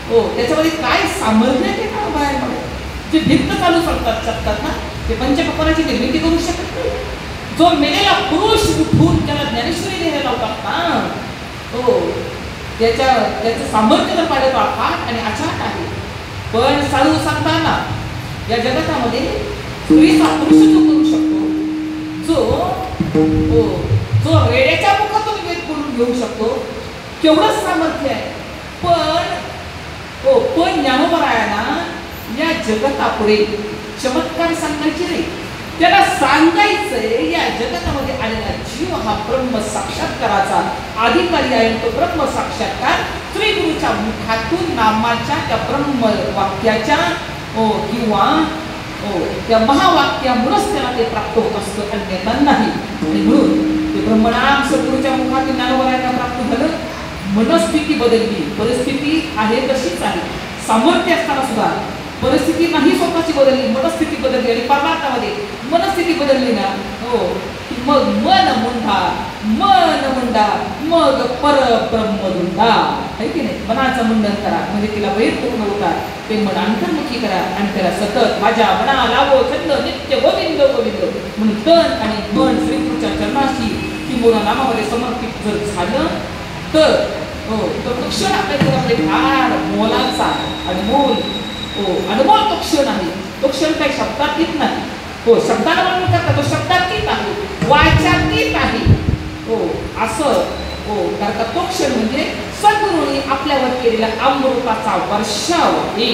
हो त्याच्यामध्ये काय सामर्थ्य आहे ते बाहेर जे भिंत चालू शकतात ना ते पंचकपराची निर्मिती करू शकत नाही. जो मेलेला पुरुष उठून त्याला ज्ञानेश्वरी द्यायला लावतात ना हो त्याचं सामर्थ्य तर पाहिलं आठ आणि अचाट आहे. पण साधू सांगताना या जगतामध्ये स्त्रीचा पुरुष जो करू शकतो जो रेड्याच्या मुखातून वेद करून घेऊ शकतो केवढंच सामर्थ्य आहे. पण ज्ञानोबरायांना या जगतापुढे चमत्कार सांगायचे नाही. त्याला सांगायचंय या जगतामध्ये आलेला जीव हा ब्रह्म साक्षात्काराचा अधिकारी आहे. तो ब्रह्म साक्षात्कार श्री गुरुच्या मुखातून नामाच्या त्या ब्रह्म वाक्याच्या किंवा त्या महावाक्यामुळेच त्याला ते प्राप्त होत असतं अन्यथा नाही. आणि म्हणून ते ब्रह्मनाम सद्गुरूच्या मुखातून ज्ञानोबरायांना प्राप्त झालं. मनस्थिती बदलली. परिस्थिती आहे तशीच आहे. सामर्थ्य असताना सुद्धा परिस्थिती नाही स्वतःची बदलली, मनस्थिती बदलली. आणि परमार्थामध्ये मनस्थिती बदलली ना की मग मन मुंडा मग परब्रह्मदुंडा आहे की नाही. मनाचं मुंडन करा म्हणजे तिला वैर पूर्ण होता. ते मन अंतर्मुखी करा आणि त्याला सतत माझ्या मना लावो छंद नित्य गोविंद गोविंद म्हणून तन आणि मन श्रीकृष्णाच्या चरणाशी किंवा नामामध्ये समर्पित जर झालं तर तो क्षण आपल्या जीवनामध्ये फार मोलाचा अनमोल अनमोल तो क्षण आहे. तो क्षण काही शब्दात येत नाही. शब्दाला म्हणून करता तो शब्दातीत आहे, वाच्यातीत आहे. असं कारण का तो क्षण म्हणजे सद्गुरूंनी आपल्यावर केलेला अमृताचा वर्षाव आहे.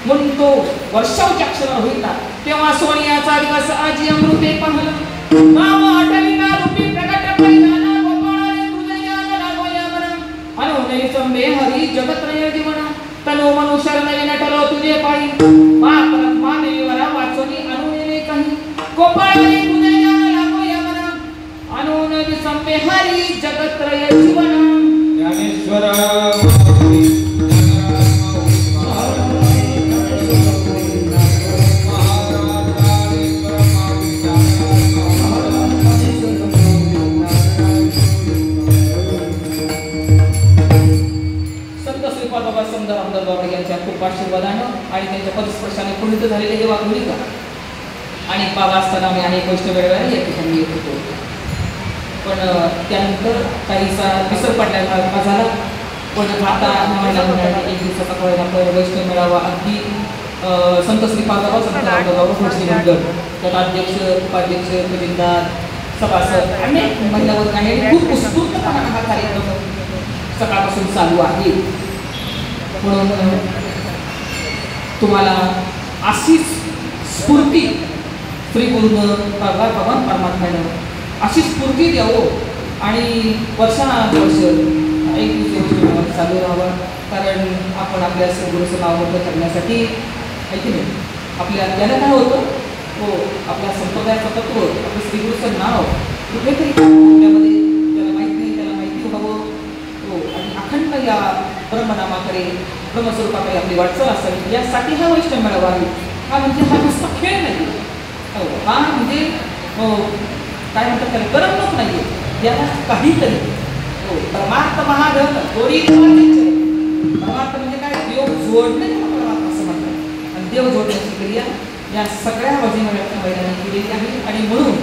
म्हणून तो वर्षावच्या क्षण होईल ना तेव्हा सोनियाचा दिवस आजी अमृते पाहलं नाम आठविना रूपी प्रगट पैदाना गोपाळाने हृदयाला लागोया मना अनुनय संबे हरी जगत्रय जीवना तनो मनु शरण नटलो तुझे पायी मा परम देवरा वाचोनी अनुनय काही गोपाळाने हृदयाला लागोया मना अनुनय संबे हरी जगत्रय जीवना ज्ञानेश्वर यांच्या खूप आशीर्वादानं आणि त्यांच्या पदस्पर्शाने पुनित झालेले हे वाघोलिका आणि बाबा असताना आम्ही अनेक गोष्टी वेळेवेळा या ठिकाणी येत होतो. पण त्यानंतर काहीसा विसर पडल्यासारखा झाला. पण आता महिन्यामध्ये एक दिवसाचा कळला वैष्णव मेळावा अगदी संत श्रीपादराव संत रामदासराव भोसले मंडळ त्यात अध्यक्ष उपाध्यक्ष खजिनदार सभासद अनेक महिला वर्ग आणि खूप उत्स्फूर्तपणे हा कार्यक्रम सकाळपासून चालू आहे. म्हणून तुम्हाला अशीच स्फूर्ती श्री गुरुनं भगवान परमात्म्यानं अशी स्फूर्ती द्यावं आणि वर्षानुवर्ष एक दिवशी चालू राहावं. कारण आपण आपल्या गुरुचं नाव मोठं करण्यासाठी आहे की नाही आपल्या त्याला काय होतं आपल्या संप्रदायाचं तत्व आपलं श्री गुरुचं नाव कुठेतरी आपल्यामध्ये त्याला माहीत नाही त्याला माहिती व्हावं आणि अखंड या ब्रह्मनामाकडे ब्रह्मस्वरूपाकडे आपली वाटचाल असावी यासाठी हा वैष्णव मेळावा आहे. हा म्हणजे हा नुसता खेळ नाही. हा म्हणजे काय म्हणतात त्याला करमणूक नाही आहे. याला काहीतरी परमार्थ महाधन दोरी परमार्थ म्हणजे काय देव जोडणे परमार्थ असं म्हणतात. आणि देव जोडण्याची क्रिया या सगळ्या महिलांनी केलेली आहे. आणि म्हणून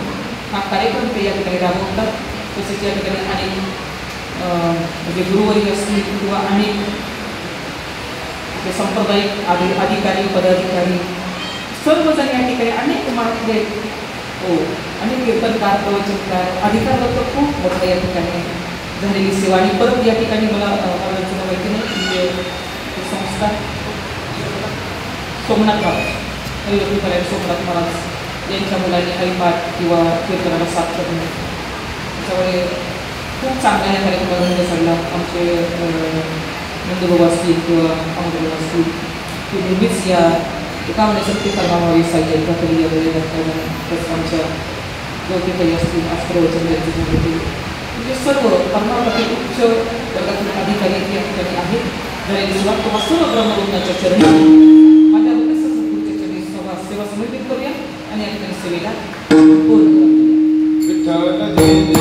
हा कार्यक्रम ते या ठिकाणी राबवतात. तसेच या ठिकाणी अनेक म्हणजे गुरुवर्य असतील किंवा अनेक सांप्रदायिक अधिकारी पदाधिकारी सर्वजण या ठिकाणी अनेक मराठी अनेक कीर्तनकार प्रवचनकार अधिकार तर खूप मोठं या ठिकाणी झालेली सेवा. आणि परत या ठिकाणी मला माहिती नाही की संस्था सोमनाथ महाराज सोमनाथ महाराज यांच्या मुलांनी हरिपाठ किंवा कीर्तनाला साथ करून त्याच्यामुळे खूप चांगला या कार्यक्रमाला रंग चढला. आमचे नंदबाबा असतील किंवा अमोलबाबा असतील ते नेहमीच या एकावण्यासाठी कर्मावावी साहित्य तरी वगैरे तसं आमच्या गौतीताई असतील अस्त्रवचन त्यांचे म्हणजे सर्व कर्मावरती उच्च वर्गातील अधिकारी या ठिकाणी आहेत. जरा सुरुवात तुम्हा सर्व ब्रह्मगुणाच्या चरणी माझ्या सद्गुरूच्या चरणी सेवा समर्पित करूया आणि या ठिकाणी सेवेला पूर्ण करूया. विठ्ठल जय